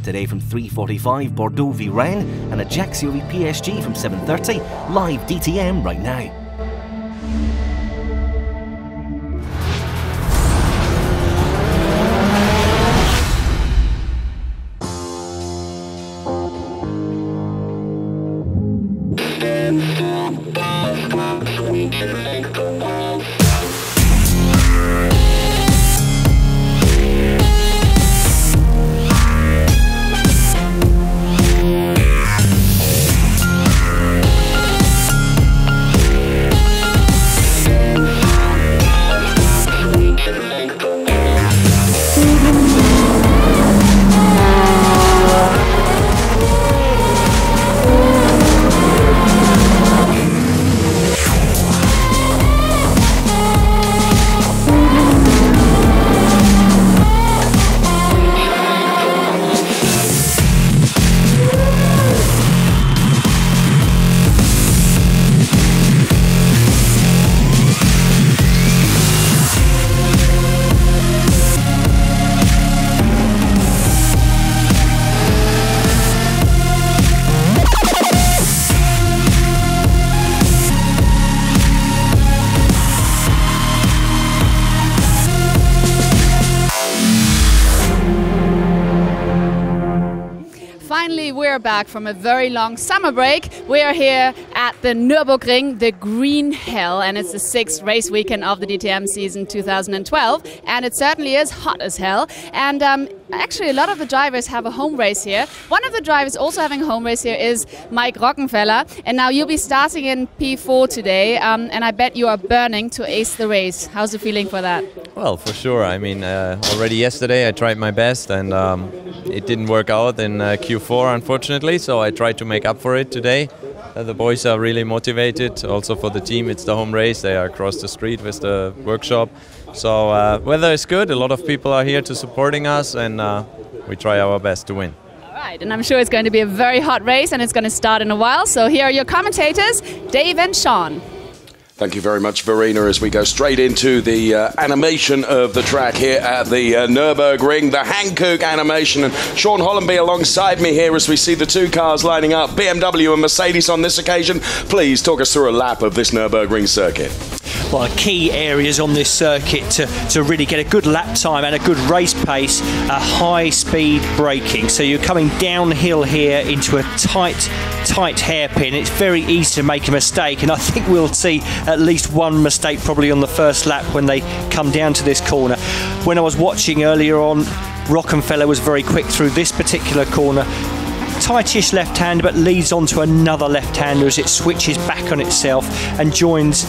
today from 3:45 Bordeaux v Rennes and Ajaccio v PSG from 7:30. Live DTM right now. Finally, we're back from a very long summer break. We are here at the Nurburgring, the Green Hell, and it's the 6th race weekend of the DTM season 2012, and it certainly is hot as hell. And actually, a lot of the drivers have a home race here. One of the drivers also having a home race here is Mike Rockenfeller, and now you'll be starting in P4 today, and I bet you are burning to ace the race. How's the feeling for that? Well, for sure. I mean, already yesterday I tried my best, and it didn't work out in Q4, unfortunately, so I tried to make up for it today. The boys are really motivated. Also for the team, it's the home race. They are across the street with the workshop. So weather is good. A lot of people are here to supporting us, and we try our best to win. All right, and I'm sure it's going to be a very hot race, and it's going to start in a while. So here are your commentators, Dave and Sean. Thank you very much, Verena, as we go straight into the animation of the track here at the Nürburgring, the Hankook animation, and Sean Hollenby alongside me here as we see the two cars lining up, BMW and Mercedes on this occasion. Please talk us through a lap of this Nürburgring circuit. Well, key areas on this circuit to really get a good lap time and a good race pace, high speed braking. So you're coming downhill here into a tight hairpin. It's very easy to make a mistake, and I think we'll see at least one mistake probably on the first lap when they come down to this corner. When I was watching earlier on, Rockenfeller was very quick through this particular corner. Tightish left-hander, but leads onto another left-hander as it switches back on itself and joins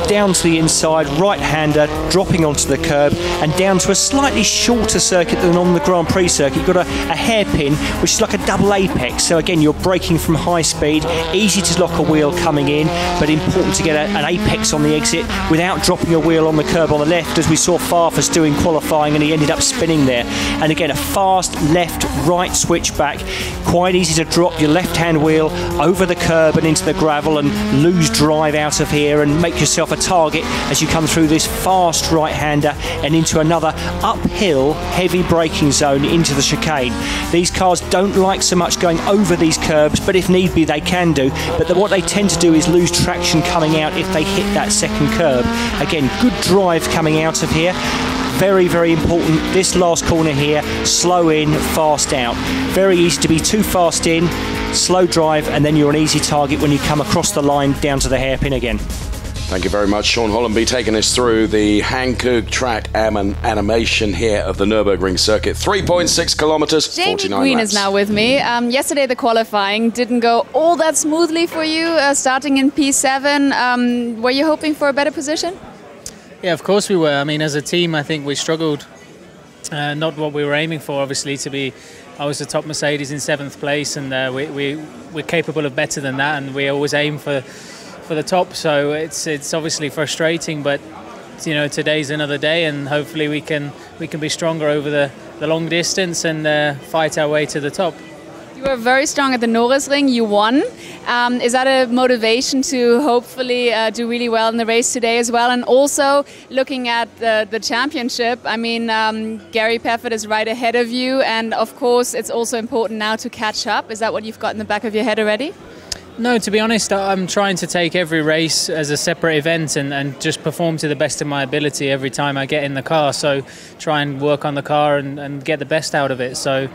down to the inside, right-hander dropping onto the curb and down to a slightly shorter circuit than on the Grand Prix circuit. You've got a hairpin which is like a double apex, so again you're braking from high speed, easy to lock a wheel coming in, but important to get an apex on the exit without dropping a wheel on the curb on the left, as we saw Farfus doing qualifying, and he ended up spinning there. And again, a fast left-right switch back, quite easy to drop your left-hand wheel over the curb and into the gravel and lose drive out of here and make yourself a target as you come through this fast right-hander and into another uphill heavy braking zone into the chicane. These cars don't like so much going over these curbs, but if need be they can do, but what they tend to do is lose traction coming out if they hit that second curb. Again, good drive coming out of here. Very, very important, this last corner here, slow in, fast out. Very easy to be too fast in, slow drive, and then you're an easy target when you come across the line down to the hairpin again. Thank you very much, Sean Hollenby, taking us through the Hankook track animation here of the Nürburgring circuit. 3.6 kilometers, 49 Green laps. is now with me. Yesterday the qualifying didn't go all that smoothly for you, starting in P7. Were you hoping for a better position? Yeah, of course we were. I mean, as a team, I think we struggled. Not what we were aiming for, obviously, to be. I was the top Mercedes in 7th place, and we're capable of better than that, and we always aim for the top. So it's obviously frustrating, but you know, today's another day, and hopefully we can be stronger over the long distance and fight our way to the top. You were very strong at the Nurburgring. You won. Is that a motivation to hopefully do really well in the race today as well? And also looking at the championship, I mean, Gary Paffett is right ahead of you, and of course it's also important now to catch up. Is that what you've got in the back of your head already? No, to be honest, I'm trying to take every race as a separate event and just perform to the best of my ability every time I get in the car. So try and work on the car and get the best out of it. So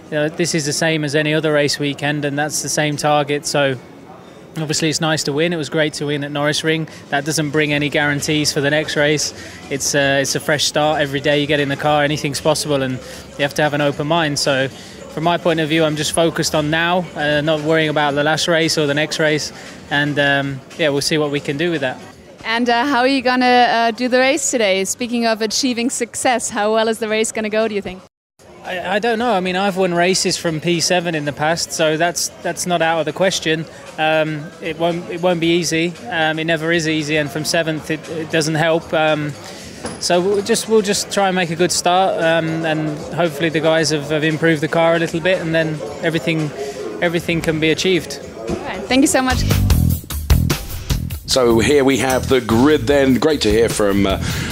this is the same as any other race weekend, and that's the same target. So obviously it's nice to win. It was great to win at Nurburgring. That doesn't bring any guarantees for the next race. It's a fresh start. Every day you get in the car, anything's possible, and you have to have an open mind. So from my point of view, I'm just focused on now, not worrying about the last race or the next race. And yeah, we'll see what we can do with that. And how are you going to do the race today? Speaking of achieving success, how well is the race going to go, do you think? I don't know. I mean, I've won races from P7 in the past, so that's not out of the question. It won't be easy. It never is easy, and from 7th it doesn't help. So we'll just try and make a good start, and hopefully the guys have improved the car a little bit, and then everything can be achieved. All right. Thank you so much. So here we have the grid then. Great to hear from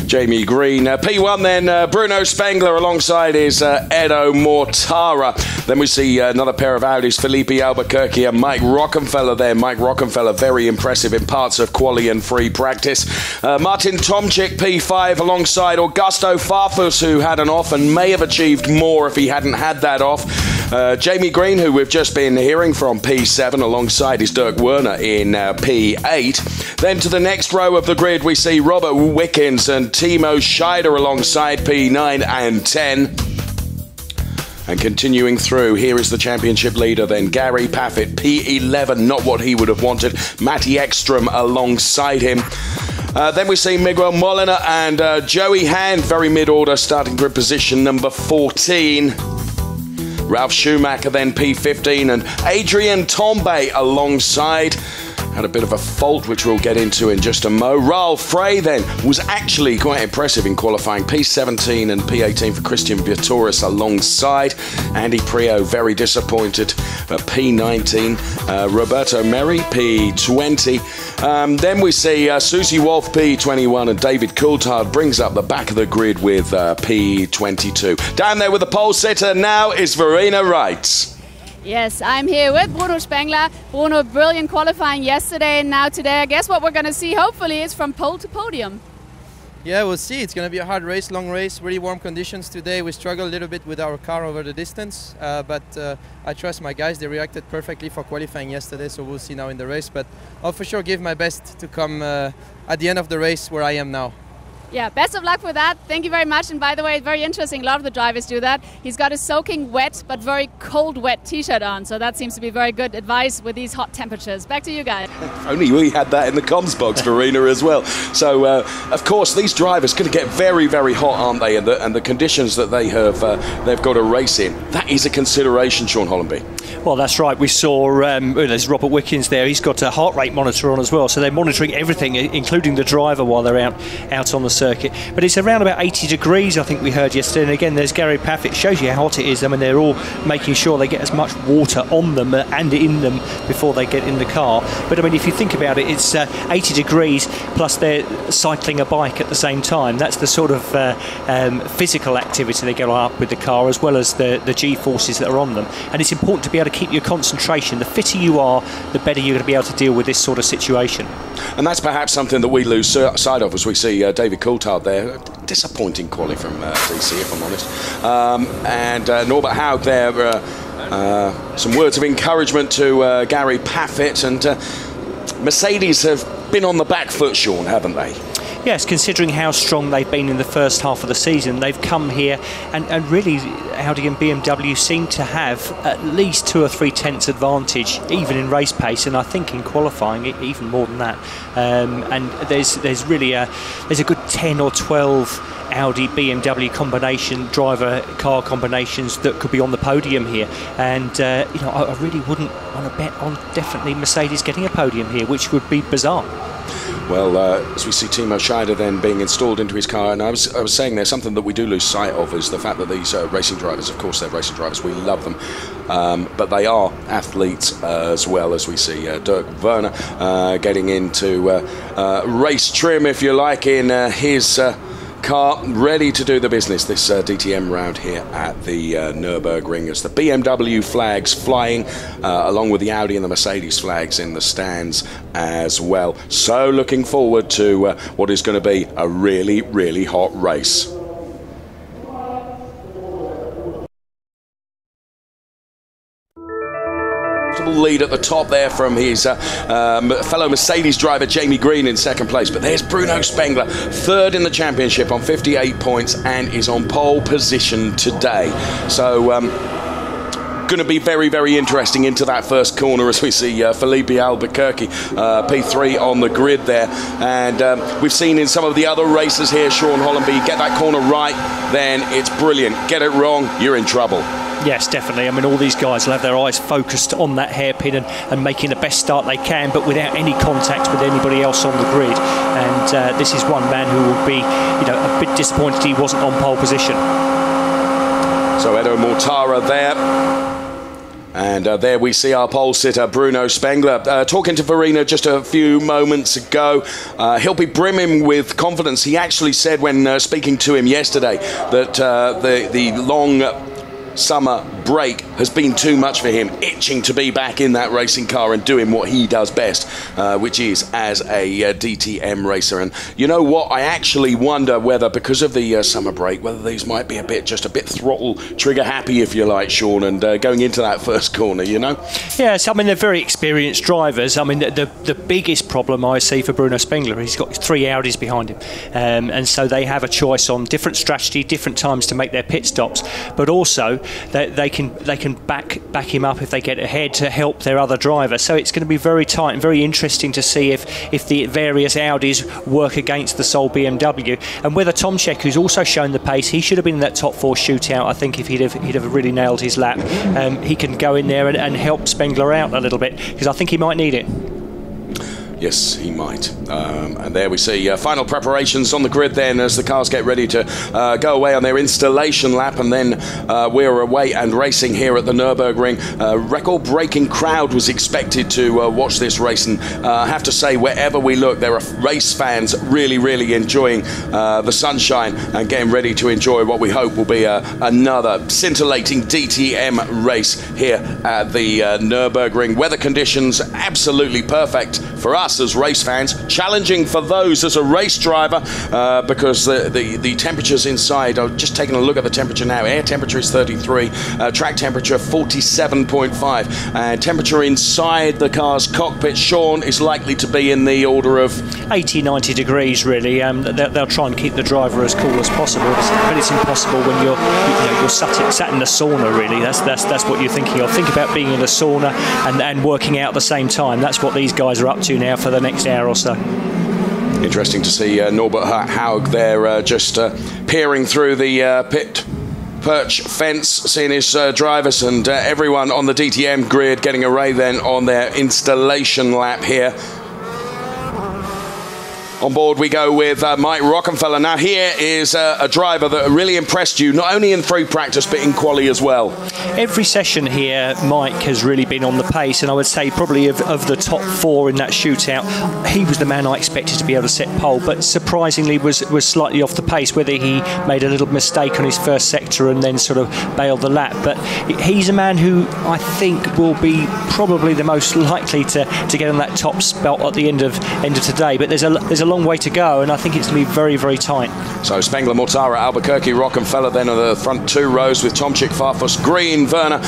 Jamie Green. P1 then, Bruno Spengler alongside his Edo Mortara. Then we see another pair of Audis, Felipe Albuquerque and Mike Rockenfeller there. Mike Rockenfeller, very impressive in parts of quali and free practice. Martin Tomczyk, P5, alongside Augusto Farfus, who had an off and may have achieved more if he hadn't had that off. Jamie Green, who we've just been hearing from, P7, alongside his Dirk Werner in P8. Then to the next row of the grid, we see Robert Wickens and Timo Scheider alongside P9 and 10. And continuing through, here is the championship leader then, Gary Paffett, P11, not what he would have wanted. Matty Ekstrom alongside him. Then we see Miguel Molina and Joey Hand, very mid-order, starting grid position number 14. Ralf Schumacher then P15 and Adrian Tombe alongside. Had a bit of a fault, which we'll get into in just a mo. Raoul Frey then was actually quite impressive in qualifying. P17 and P18 for Christian Vitoris alongside. Andy Prio very disappointed at P19. Roberto Meri, P20. Then we see Susie Wolf, P21, and David Coulthard brings up the back of the grid with P22. Down there with the pole sitter now is Verena Wright. Yes, I'm here with Bruno Spengler. Bruno, brilliant qualifying yesterday and now today. I guess what we're going to see, hopefully, is from pole to podium. Yeah, we'll see. It's going to be a hard race, long race, really warm conditions today. We struggled a little bit with our car over the distance, but I trust my guys. They reacted perfectly for qualifying yesterday, so we'll see now in the race. But I'll for sure give my best to come at the end of the race where I am now. Yeah, best of luck with that. Thank you very much. And by the way, very interesting. A lot of the drivers do that. He's got a soaking wet but very cold wet t-shirt on. So that seems to be very good advice with these hot temperatures. Back to you guys. Only we had that in the comms box, Verena, as well. So, of course, these drivers are going to get very, very hot, aren't they? And the conditions that they have, they've got to race in. That is a consideration, Sean Hollenby. Well, that's right. We saw there's Robert Wickens there. He's got a heart rate monitor on as well. So they're monitoring everything, including the driver, while they're out on the circuit. But it's around about 80 degrees, I think we heard yesterday. And again, there's Gary Paffett. It shows you how hot it is. I mean, they're all making sure they get as much water on them and in them before they get in the car. But I mean, if you think about it, it's 80 degrees plus they're cycling a bike at the same time. That's the sort of physical activity they go up with the car, as well as the G-forces that are on them. And it's important to be able to keep your concentration. The fitter you are, the better you're going to be able to deal with this sort of situation. And that's perhaps something that we lose sight of as we see David Coulthard there. Disappointing quality from DC, if I'm honest. And Norbert Haug there. Some words of encouragement to Gary Paffett. And Mercedes have been on the back foot, Sean, haven't they? Yes, considering how strong they've been in the first half of the season, they've come here and really Audi and BMW seem to have at least 2 or 3 tenths advantage, even in race pace, and I think in qualifying even more than that. And there's really there's a good 10 or 12 Audi BMW combination driver car combinations that could be on the podium here, and I really wouldn't want to bet on definitely Mercedes getting a podium here, which would be bizarre. Well, as we see Timo Scheider then being installed into his car, and I was saying there's something that we do lose sight of is the fact that these racing drivers, of course they're racing drivers, we love them, but they are athletes as well, as we see Dirk Werner getting into race trim, if you like, in his car, ready to do the business this DTM round here at the Nürburgring, as the BMW flags flying along with the Audi and the Mercedes flags in the stands as well. So looking forward to what is going to be a really, really hot race. Lead at the top there from his fellow Mercedes driver Jamie Green in second place, but there's Bruno Spengler third in the championship on 58 points and is on pole position today. So going to be very, very interesting into that first corner as we see Felipe Albuquerque P3 on the grid there, and we've seen in some of the other races here, Sean Hollenby, get that corner right, then it's brilliant. Get it wrong, you're in trouble. Yes, definitely. I mean, all these guys will have their eyes focused on that hairpin and making the best start they can, but without any contact with anybody else on the grid. And this is one man who will be, you know, a bit disappointed he wasn't on pole position. So Edo Mortara there. And there we see our pole sitter, Bruno Spengler. Talking to Verena just a few moments ago, he'll be brimming with confidence. He actually said when speaking to him yesterday that the long summer break has been too much for him, itching to be back in that racing car and doing what he does best, which is as a DTM racer. And you know what, I actually wonder whether, because of the summer break, whether these might be just a bit throttle trigger happy, if you like, Sean, and going into that first corner, you know? Yes, I mean, they're very experienced drivers. I mean, the biggest problem I see for Bruno Spengler, he's got 3 Audis behind him, and so they have a choice on different strategy, different times to make their pit stops, but also they can back him up if they get ahead to help their other driver. So it's going to be very tight and very interesting to see if the various Audis work against the sole BMW, and whether Tomczyk, who's also shown the pace, he should have been in that top 4 shootout. I think if he'd have really nailed his lap, he can go in there and help Spengler out a little bit, because I think he might need it. Yes, he might. And there we see final preparations on the grid then as the cars get ready to go away on their installation lap, and then we're away and racing here at the Nürburgring. Record-breaking crowd was expected to watch this race, and I have to say, wherever we look, there are race fans really, really enjoying the sunshine and getting ready to enjoy what we hope will be another scintillating DTM race here at the Nürburgring. Weather conditions absolutely perfect for us as race fans, challenging for those as a race driver, because the temperatures inside, I'm just taking a look at the temperature now, air temperature is 33, track temperature 47.5, and temperature inside the car's cockpit, Sean, is likely to be in the order of 80-90 degrees really. They'll try and keep the driver as cool as possible, but it's impossible when you're sat in a sauna really. That's what you're thinking of. Think about being in a sauna and working out at the same time. That's what these guys are up to now for the next hour or so. Interesting to see Norbert Haug there just peering through the pit perch fence, seeing his drivers and everyone on the DTM grid getting array then on their installation lap here. On board we go with Mike Rockenfeller. Now here is a driver that really impressed you, not only in free practice but in quali as well. Every session here, Mike has really been on the pace, and I would say probably of the top 4 in that shootout, he was the man I expected to be able to set pole, but surprisingly was slightly off the pace, whether he made a little mistake on his first sector and then sort of bailed the lap. But he's a man who I think will be probably the most likely to get on that top spot at the end of today. But there's a long way to go, and I think it's going to be very, very tight. So Spengler, Mortara, Albuquerque, Rockenfeller then are the front 2 rows with Tomczyk, Farfus, Green, Werner,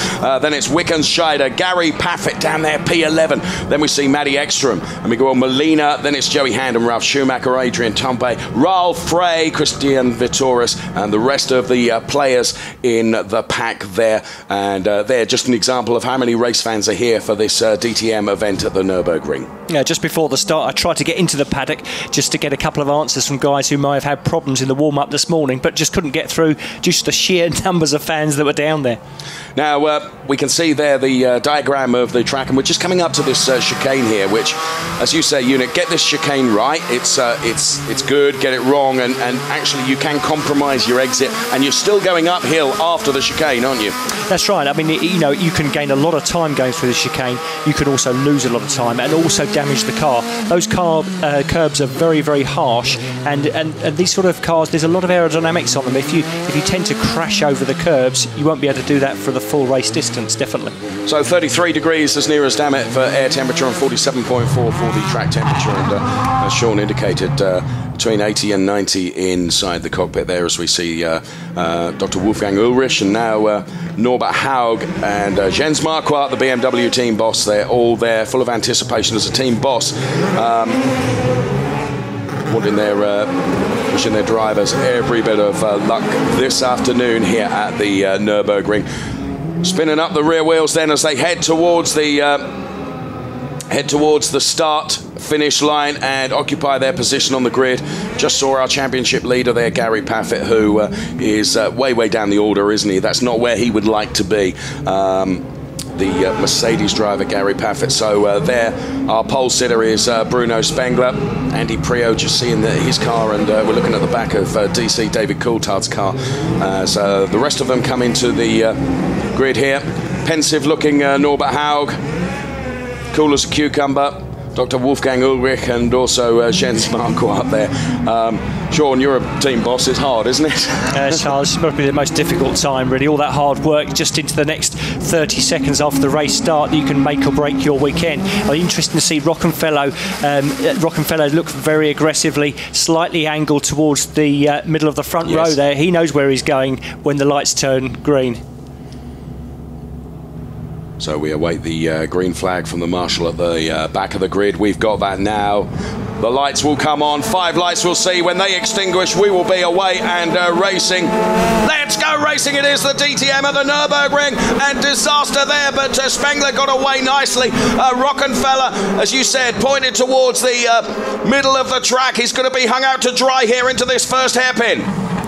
then it's Wickens, Scheider, Gary Paffett down there, P11. Then we see Matty Ekstrom and Miguel Molina, then it's Joey Hand and Ralph Schumacher, Adrian Tumpe, Ralph Frey, Christian Vitoris, and the rest of the players in the pack there. And they're just an example of how many race fans are here for this DTM event at the Nürburgring. Yeah, just before the start, I tried to get into the paddock just to get a couple of answers from guys who may have had problems in the warm-up this morning, but just couldn't get through due to the sheer numbers of fans that were down there. Now, we can see there the diagram of the track, and we're just coming up to this chicane here, which, as you say, Unit, get this chicane right. It's good, get it wrong, and actually you can compromise your exit, and you're still going uphill after the chicane, aren't you? That's right. I mean, you know, you can gain a lot of time going through the chicane. You can also lose a lot of time and also damage the car. Those curbs are very, very harsh, and these sort of cars, there's a lot of aerodynamics on them. If you tend to crash over the curbs, you won't be able to do that for the full race distance, definitely. So 33 degrees as near as damn it for air temperature, and 47.4 for the track temperature, and as Sean indicated, between 80 and 90 inside the cockpit there, as we see Dr. Wolfgang Ulrich and now Norbert Haug and Jens Marquardt, the BMW team boss. They're all there, full of anticipation as a team boss, wishing their drivers every bit of luck this afternoon here at the Nürburgring. Spinning up the rear wheels then as they head towards the start finish line and occupy their position on the grid. Just saw our championship leader there, Gary Paffett, who is way down the order, isn't he? That's not where he would like to be. The Mercedes driver, Gary Paffett. So there, our pole sitter is Bruno Spengler. Andy Prio just seeing his car, and we're looking at the back of DC David Coulthard's car as the rest of them come into the grid here. Pensive looking Norbert Haug, cool as a cucumber, Dr. Wolfgang Ulrich, and also Jens Marquardt there. Sean, you're a team boss. It's hard, isn't it? It's hard. It's probably the most difficult time, really. All that hard work just into the next 30 seconds after the race start, you can make or break your weekend. Interesting to see Rockenfellow. Rockenfellow looked very aggressively, slightly angled towards the middle of the front row there. He knows where he's going when the lights turn green. So we await the green flag from the marshal at the back of the grid. We've got that now. The lights will come on. 5 lights we'll see. When they extinguish, we will be away and racing. Let's go racing. It is the DTM at the Nürburgring, and disaster there, but Spengler got away nicely. Rockenfeller, as you said, pointed towards the middle of the track. He's going to be hung out to dry here into this first hairpin.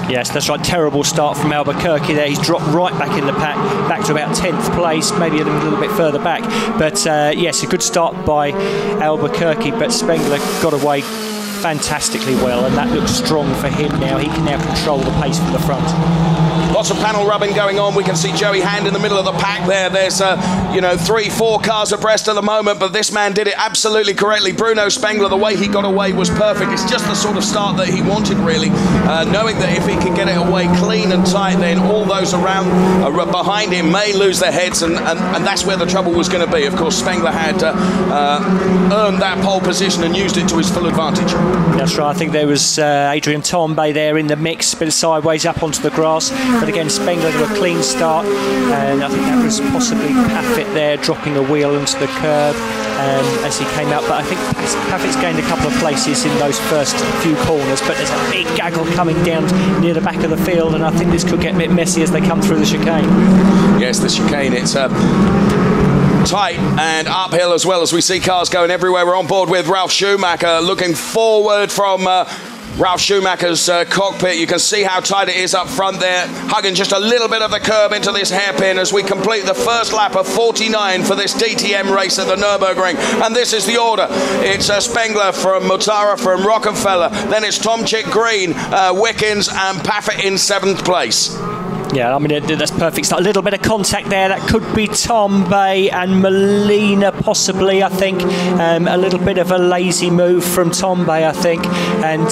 Yes, that's right. Terrible start from Albuquerque there. He's dropped right back in the pack, back to about 10th place, maybe a little bit further back. But yes, a good start by Albuquerque, but Spengler got away fantastically well, and that looks strong for him now. He can now control the pace from the front. Lots of panel rubbing going on. We can see Joey Hand in the middle of the pack there. There's 3-4 cars abreast at the moment, but this man did it absolutely correctly. Bruno Spengler, the way he got away was perfect. It's just the sort of start that he wanted, really, knowing that if he can get it away clean and tight, then all those around behind him may lose their heads, and that's where the trouble was going to be. Of course, Spengler had earned that pole position and used it to his full advantage. That's right. I think there was Adrian Tombe there in the mix, a bit of sideways up onto the grass. But again, Spengler got a clean start, and I think that was possibly Paffett there dropping a wheel into the curb as he came out. But I think Paffett's gained a couple of places in those first few corners, but there's a big gaggle coming down near the back of the field, and I think this could get a bit messy as they come through the chicane. Yes, the chicane, it's tight and uphill as well, as we see cars going everywhere. We're on board with Ralf Schumacher, looking forward from Ralf Schumacher's cockpit. You can see how tight it is up front there, hugging just a little bit of the curb into this hairpin as we complete the first lap of 49 for this DTM race at the Nürburgring. And this is the order. It's Spengler from Mutara from Rockefeller, then it's Tomczyk, Green, Wickens and Paffett in 7th place. Yeah, I mean, that's perfect start. A little bit of contact there. That could be Tombe and Molina, possibly, I think. A little bit of a lazy move from Tombe, I think. And,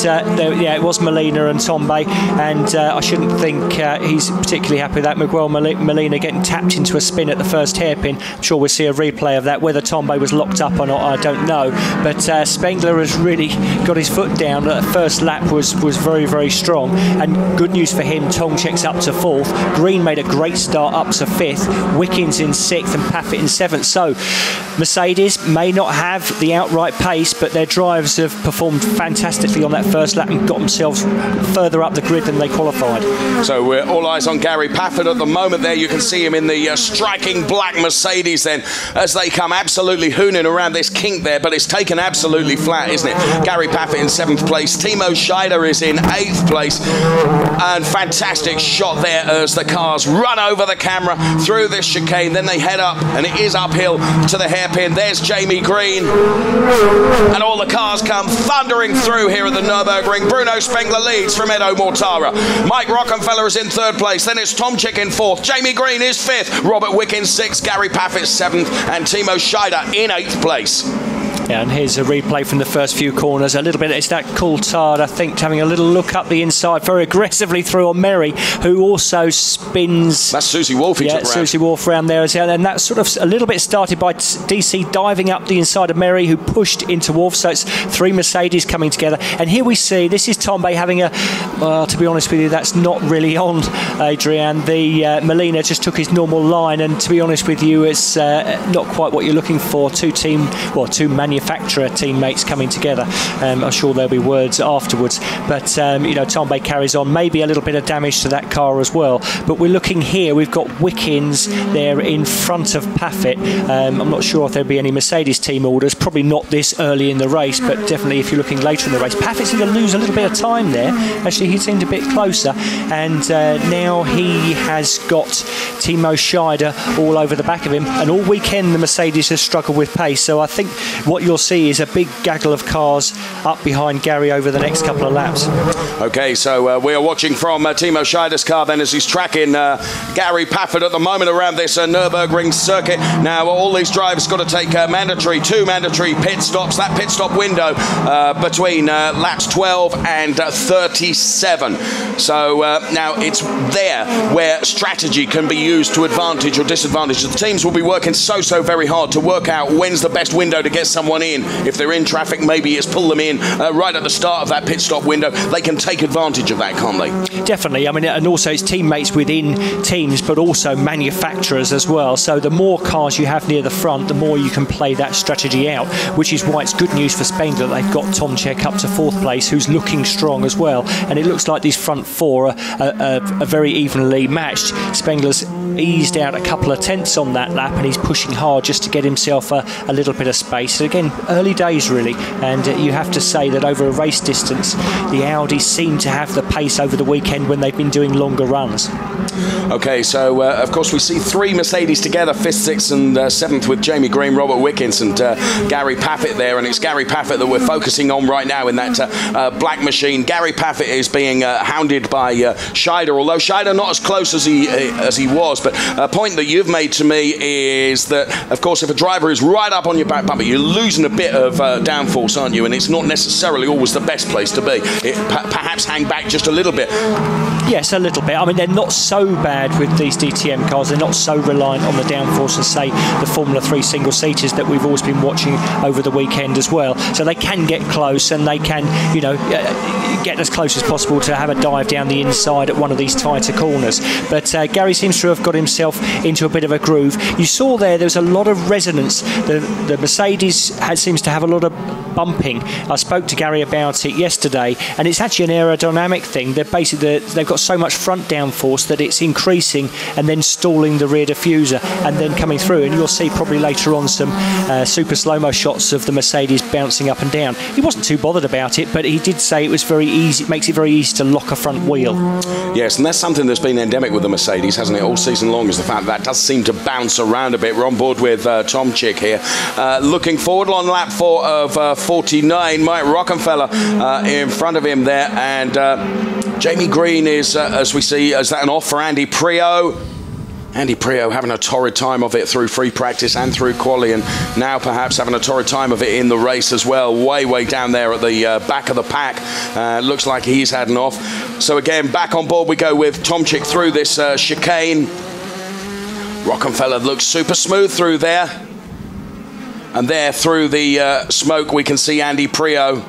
yeah, it was Molina and Tombe. And I shouldn't think he's particularly happy with that. Miguel Molina getting tapped into a spin at the first hairpin. I'm sure we'll see a replay of that. Whether Tombe was locked up or not, I don't know. But Spengler has really got his foot down. The first lap was very, very strong. And good news for him, Tomczyk's up to 4th. 4th. Green made a great start up to 5th. Wickens in 6th and Paffett in 7th. So Mercedes may not have the outright pace, but their drivers have performed fantastically on that first lap and got themselves further up the grid than they qualified. So we're all eyes on Gary Paffett at the moment there. You can see him in the striking black Mercedes then as they come absolutely hooning around this kink there, but it's taken absolutely flat, isn't it? Gary Paffett in 7th place. Timo Scheider is in 8th place. And fantastic shot there as the cars run over the camera through this chicane. Then they head up, and it is uphill to the hairpin. There's Jamie Green. And all the cars come thundering through here at the Nürburgring. Bruno Spengler leads from Edo Mortara. Mike Rockenfeller is in 3rd place. Then it's Tomczyk in 4th. Jamie Green is 5th. Robert Wickens 6th. Gary Paffett 7th. And Timo Scheider in 8th place. Yeah, and here's a replay from the first few corners. A little bit, it's that Coulthard, I think, having a little look up the inside very aggressively through on Merry, who also spins. That's Susie Wolf he took around. Susie Wolf around there as well. And that's sort of a little bit started by DC diving up the inside of Merry, who pushed into Wolf. So it's 3 Mercedes coming together. And here we see, this is Tombe having a, well, to be honest with you, that's not really on, Adrian. The Molina just took his normal line, and to be honest with you, it's not quite what you're looking for. Two manufacturer teammates coming together. I'm sure there'll be words afterwards, but Tombe carries on. Maybe a little bit of damage to that car as well, but we're looking here, we've got Wickens there in front of Paffett. I'm not sure if there'll be any Mercedes team orders, probably not this early in the race, but definitely if you're looking later in the race. Paffett seemed to lose a little bit of time there. Actually, he seemed a bit closer, and now he has got Timo Scheider all over the back of him, and all weekend the Mercedes has struggled with pace. So I think what you'll see is a big gaggle of cars up behind Gary over the next couple of laps. Okay, so we are watching from Timo Scheider's car then as he's tracking Gary Paffett at the moment around this Nürburgring circuit. Now all these drivers got to take two mandatory pit stops. That pit stop window between laps 12 and 37. So now it's there where strategy can be used to advantage or disadvantage. The teams will be working so very hard to work out when's the best window to get someone in. If they're in traffic, maybe it's pull them in right at the start of that pit stop window. They can take advantage of that, can't they? Definitely. I mean, and also it's teammates within teams, but also manufacturers as well. So the more cars you have near the front, the more you can play that strategy out, which is why it's good news for Spengler that they've got Tomczyk up to 4th place, who's looking strong as well. And it looks like these front 4 are very evenly matched. Spengler's eased out a couple of tenths on that lap, and he's pushing hard just to get himself a little bit of space. So again, early days really, and you have to say that over a race distance, the Audis seem to have the pace over the weekend when they've been doing longer runs. Okay, so of course we see 3 Mercedes together, 5th, 6th and 7th with Jamie Green, Robert Wickens and Gary Paffett there, and it's Gary Paffett that we're focusing on right now in that black machine. Gary Paffett is being hounded by Scheider, although Scheider not as close as he was, but a point that you've made to me is that, of course, if a driver is right up on your back bumper, you're losing a bit of downforce, aren't you? And it's not necessarily always the best place to be. Perhaps hang back just a little bit. Yes, a little bit. I mean, they're not so bad with these DTM cars. They're not so reliant on the downforce as, say, the Formula 3 single-seaters that we've always been watching over the weekend as well. So they can get close, and they can, get as close as possible to have a dive down the inside at one of these tighter corners. But Gary seems to have got himself into a bit of a groove. You saw there was a lot of resonance. The Mercedes seems to have a lot of bumping. I spoke to Gary about it yesterday, and it's actually an aerodynamic thing. They've got so much front downforce that it's increasing and then stalling the rear diffuser and then coming through. And you'll see probably later on some super slow-mo shots of the Mercedes bouncing up and down. He wasn't too bothered about it, but he did say it was very easy. It makes it very easy to lock a front wheel. Yes, and that's something that's been endemic with the Mercedes, hasn't it, all season long, is the fact that does seem to bounce around a bit. We're on board with Tomczyk here. Looking forward on lap 4 of 49, Mike Rockenfeller in front of him there, and Jamie Green is, as we see, is that an off for Andy Prio? Andy Prio having a torrid time of it through free practice and through quali, and now perhaps having a torrid time of it in the race as well, way down there at the back of the pack. Looks like he's had an off. So again, back on board we go with Tomczyk through this chicane. Rockenfeller looks super smooth through there. And there through the smoke we can see Andy Prio.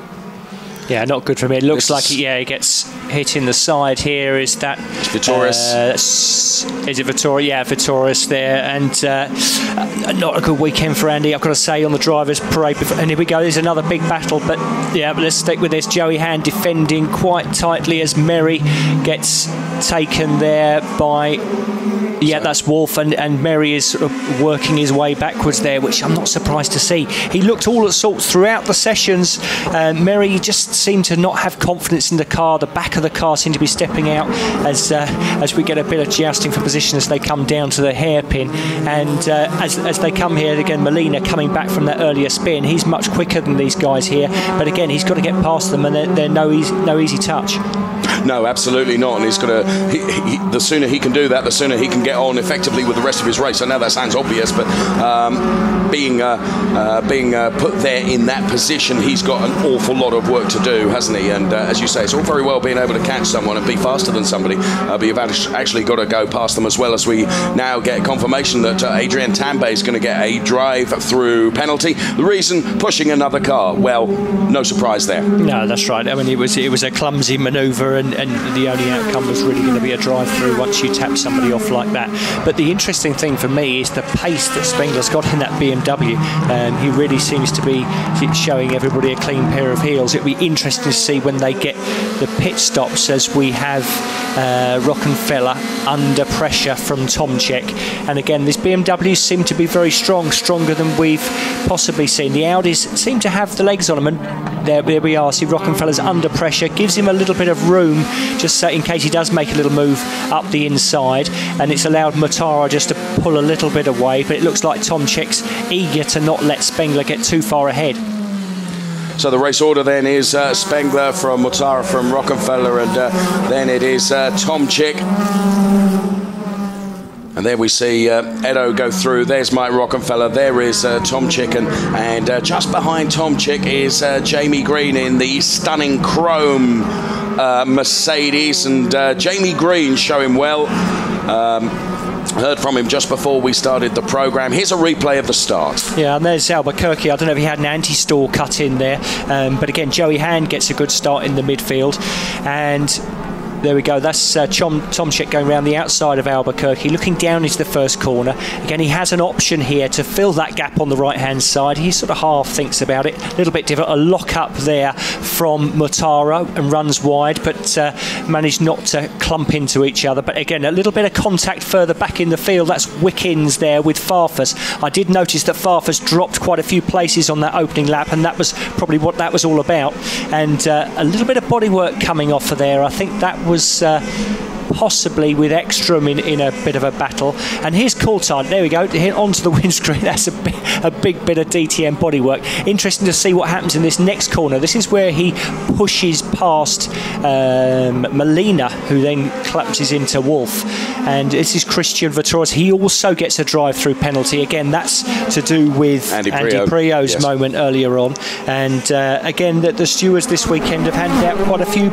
Yeah, not good for me. It looks like he gets hitting the side here is that Vittorius. Is it Vittorius? Yeah, Vittorius there, and not a good weekend for Andy, I've got to say, on the drivers' parade. And here we go, there's another big battle, but yeah, let's stick with this. Joey Hand defending quite tightly as Merry gets taken there by... Yeah, that's Wolf, and Merry is sort of working his way backwards there, which I'm not surprised to see. He looked all at sorts throughout the sessions. Merry just seemed to not have confidence in the car. The back of the car seemed to be stepping out as we get a bit of jousting for position as they come down to the hairpin. And as they come here, again, Molina coming back from that earlier spin. He's much quicker than these guys here, but again, he's got to get past them, and they're no easy touch. No, absolutely not. And he's got to. The sooner he can do that, the sooner he can get on effectively with the rest of his race. I know that sounds obvious, but being put there in that position, he's got an awful lot of work to do, hasn't he? And as you say, it's all very well being able to catch someone and be faster than somebody, but you've actually got to go past them, as well as we now get confirmation that Adrian Tambay is going to get a drive-through penalty. The reason, pushing another car. Well, no surprise there. No, that's right. I mean, it was a clumsy manoeuvre, and the only outcome was really going to be a drive-through once you tap somebody off like that. But the interesting thing for me is the pace that Spengler's got in that BMW. He really seems to be showing everybody a clean pair of heels. It'll be interesting to see when they get the pit stops, as we have Rockenfeller under pressure from Tomczyk. And again, these BMWs seem to be very strong, stronger than we've possibly seen. The Audis seem to have the legs on them, and there we are. See, Rockenfeller's under pressure, gives him a little bit of room just so in case he does make a little move up the inside, and it's allowed Mortara just to pull a little bit away, but it looks like Tomczyk's eager to not let Spengler get too far ahead. So the race order then is Spengler from Mortara from Rockenfeller, and then it is Tomczyk. And there we see Edo go through. There's Mike Rockenfeller. There is Tomczyk, and just behind Tomczyk is Jamie Green in the stunning chrome Mercedes, and Jamie Green showing well. Heard from him just before we started the programme. Here's a replay of the start. Yeah, and there's Albuquerque. I don't know if he had an anti-stall cut in there, but again, Joey Hand gets a good start in the midfield, and there we go. That's Tomczyk going around the outside of Albuquerque, looking down into the first corner. Again, he has an option here to fill that gap on the right-hand side. He sort of half thinks about it. A little bit different. A lock-up there from Mortara and runs wide, but managed not to clump into each other. But again, a little bit of contact further back in the field. That's Wickens there with Farfus. I did notice that Farfus dropped quite a few places on that opening lap, and that was probably what that was all about. And a little bit of bodywork coming off of there. I think that was possibly with Ekstrom in a bit of a battle. And here's Coulthard. There we go, onto the windscreen. That's a big bit of DTM bodywork. Interesting to see what happens in this next corner. This is where he pushes past Molina, who then collapses into Wolf. And this is Christian Vittorius. He also gets a drive-through penalty. Again, that's to do with Andy Prio's moment earlier on. And again, the stewards this weekend have handed out quite a few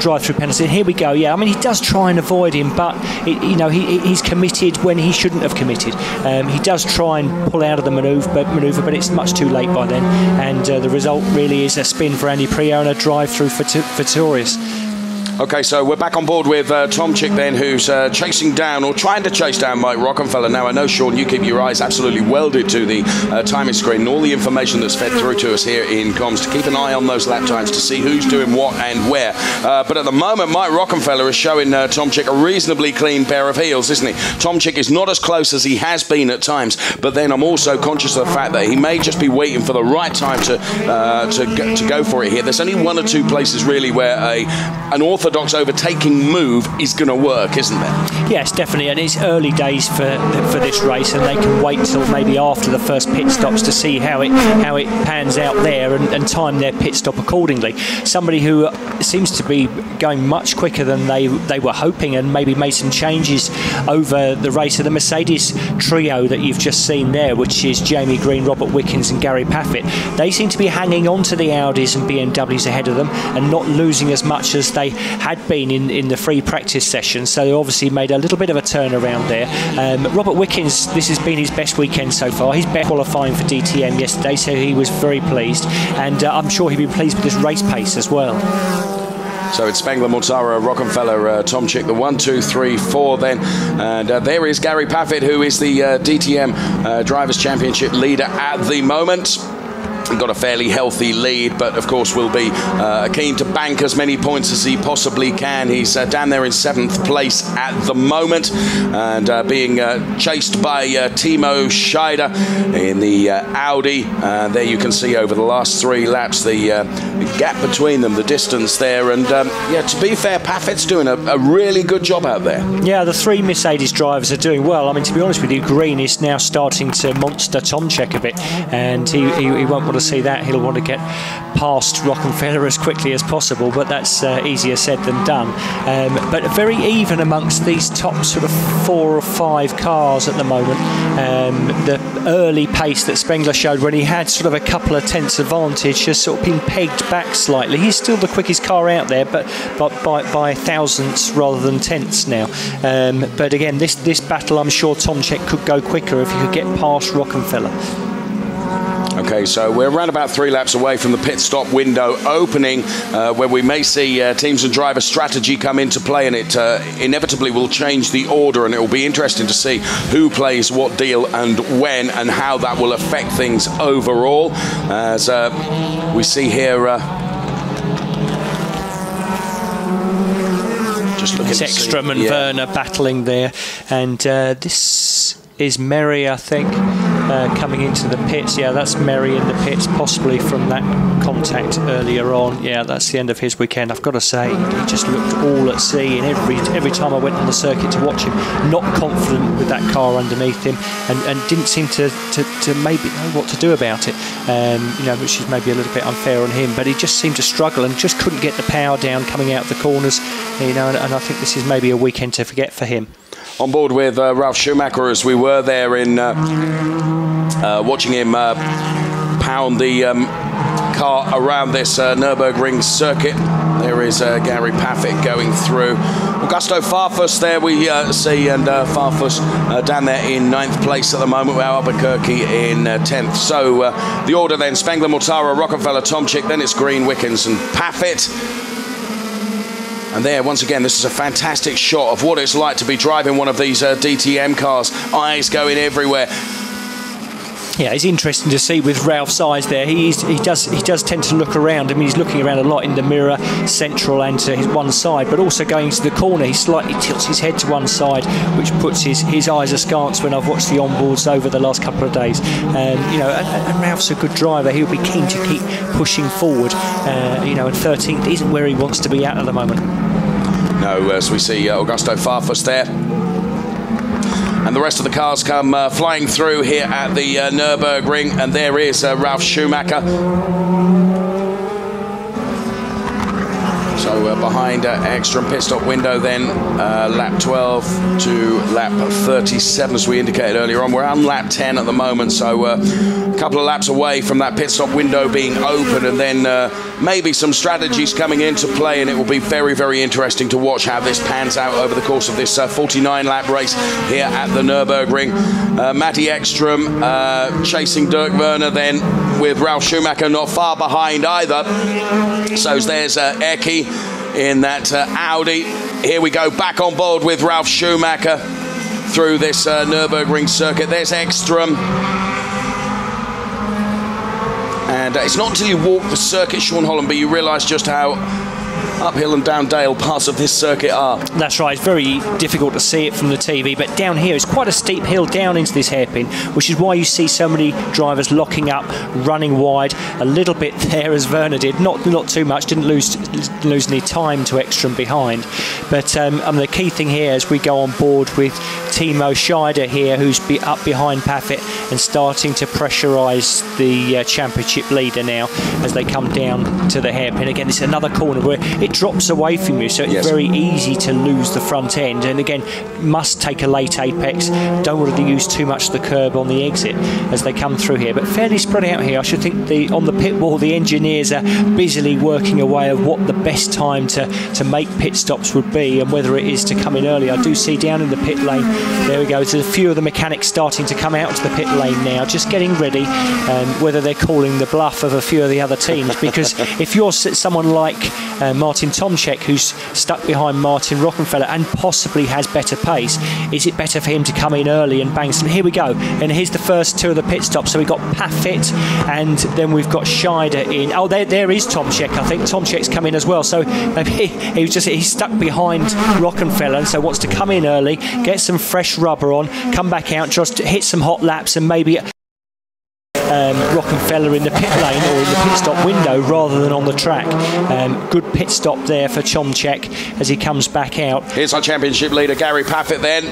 drive-through penalties. And here we go. Yeah, I mean, he does try and avoid him, but he's committed when he shouldn't have committed. He does try and pull out of the manoeuvre, but it's much too late by then. And the result really is a spin for Andy Prio and a drive-through for Vittorius. Okay, so we're back on board with Tomczyk then, who's chasing down, or trying to chase down, Mike Rockenfeller. Now, I know, Sean, you keep your eyes absolutely welded to the timing screen and all the information that's fed through to us here in comms to keep an eye on those lap times to see who's doing what and where. But at the moment, Mike Rockenfeller is showing Tomczyk a reasonably clean pair of heels, isn't he? Tomczyk is not as close as he has been at times, but then I'm also conscious of the fact that he may just be waiting for the right time to go for it here. There's only one or two places really where an orthodox overtaking move is going to work, isn't there? Yes, definitely, and it's early days for this race, and they can wait till maybe after the first pit stops to see how it pans out there and time their pit stop accordingly. Somebody who seems to be going much quicker than they were hoping, and maybe made some changes over the race of the Mercedes trio that you've just seen there, which is Jamie Green, Robert Wickens and Gary Paffett. They seem to be hanging on to the Audis and BMWs ahead of them and not losing as much as they had been in the free practice session, so they obviously made a little bit of a turnaround there. Robert Wickens, this has been his best weekend so far. He's best qualifying for DTM yesterday, so he was very pleased, and I'm sure he'll be pleased with his race pace as well. So it's Spengler, Mortara, Rockefeller, Tomczyk, the 1, 2, 3, 4 then. And there is Gary Paffett, who is the DTM Drivers' Championship leader at the moment. Got a fairly healthy lead, but of course will be keen to bank as many points as he possibly can. He's down there in 7th place at the moment, and being chased by Timo Scheider in the Audi. There you can see over the last 3 laps the gap between them, the distance there, and yeah, to be fair, Paffett's doing a really good job out there. Yeah, the 3 Mercedes drivers are doing well. I mean, to be honest with you, Green is now starting to monster Tomczyk a bit, and he won't want to see that. He'll want to get past Rockefeller as quickly as possible, but that's easier said than done. But very even amongst these top sort of 4 or 5 cars at the moment. The early pace that Spengler showed when he had sort of a couple of tenths advantage has sort of been pegged back slightly. He's still the quickest car out there, but by thousandths rather than tenths now. But again, this battle, I'm sure Tomczyk could go quicker if he could get past Rockefeller. Okay, so we're around about 3 laps away from the pit stop window opening, where we may see teams and driver strategy come into play, and it inevitably will change the order, and it will be interesting to see who plays what deal and when, and how that will affect things overall. As we see here, just looking it's Ekstrom and Werner battling there, and this is Merry, I think, coming into the pits. Yeah, that's Merry in the pits, possibly from that contact earlier on. Yeah, that's the end of his weekend. I've got to say, he just looked all at sea, and every time I went on the circuit to watch him, not confident with that car underneath him, and didn't seem to maybe know what to do about it. You know, which is maybe a little bit unfair on him, but he just seemed to struggle and just couldn't get the power down coming out of the corners. You know, and I think this is maybe a weekend to forget for him. On board with Ralf Schumacher, as we were there in watching him pound the car around this Nürburgring circuit. There is Gary Paffett going through. Augusto Farfus there we see, and Farfus down there in 9th place at the moment, with Albuquerque in 10th. So the order then: Spengler, Mortara, Rockefeller, Tomczyk, then it's Green, Wickens and Paffett. And there, once again, this is a fantastic shot of what it's like to be driving one of these DTM cars. Eyes going everywhere. Yeah, it's interesting to see with Ralph's eyes there. He does tend to look around. I mean, he's looking around a lot in the mirror, central and to his one side, but also going to the corner, he slightly tilts his head to one side, which puts his eyes askance when I've watched the onboards over the last couple of days. You know, and Ralph's a good driver. He'll be keen to keep pushing forward. You know, and 13th isn't where he wants to be at the moment. No, as we see Augusto Farfus there. And the rest of the cars come flying through here at the Nürburgring, and there is Ralf Schumacher. So behind Ekstrom pit stop window then, lap 12 to lap 37, as we indicated earlier on. We're on lap 10 at the moment, so a couple of laps away from that pit stop window being open, and then maybe some strategies coming into play, and it will be very, very interesting to watch how this pans out over the course of this 49-lap race here at the Nürburgring. Matty Ekstrom chasing Dirk Werner then, with Ralf Schumacher not far behind either. So there's Eki in that Audi. Here we go, back on board with Ralf Schumacher through this Nürburgring circuit. There's Ekstrom. And it's not until you walk the circuit, Sean Hollenby, you realise just how uphill and down dale parts of this circuit are. That's right, it's very difficult to see it from the TV, but down here it's quite a steep hill down into this hairpin, which is why you see so many drivers locking up, running wide, a little bit there as Werner did, not too much, didn't lose any time to Ekstrom behind. But the key thing here as we go on board with Timo Scheider here, who's up behind Paffett and starting to pressurise the championship leader now as they come down to the hairpin. Again, it's another corner where it drops away from you, so it's very easy to lose the front end, and again must take a late apex, don't want to use too much of the curb on the exit as they come through here, but fairly spread out here. I should think on the pit wall the engineers are busily working away of what the best time to make pit stops would be, and whether it is to come in early. I do see down in the pit lane, there we go, there's a few of the mechanics starting to come out to the pit lane now, just getting ready, whether they're calling the bluff of a few of the other teams, because if you're someone like Martin Martin Tomczyk, who's stuck behind Martin Rockenfeller and possibly has better pace. Is it better for him to come in early and bang some? Here we go. And here's the first two of the pit stops. So we've got Paffett and then we've got Scheider in. Oh, there is Tomczyk. I think Tomczyk's come in as well. So he's stuck behind Rockenfeller, and so wants to come in early, get some fresh rubber on, come back out, just hit some hot laps, and maybe Rockenfeller in the pit lane or in the pit stop window rather than on the track. Good pit stop there for Tomczyk as he comes back out. Here's our championship leader, Gary Paffett, then.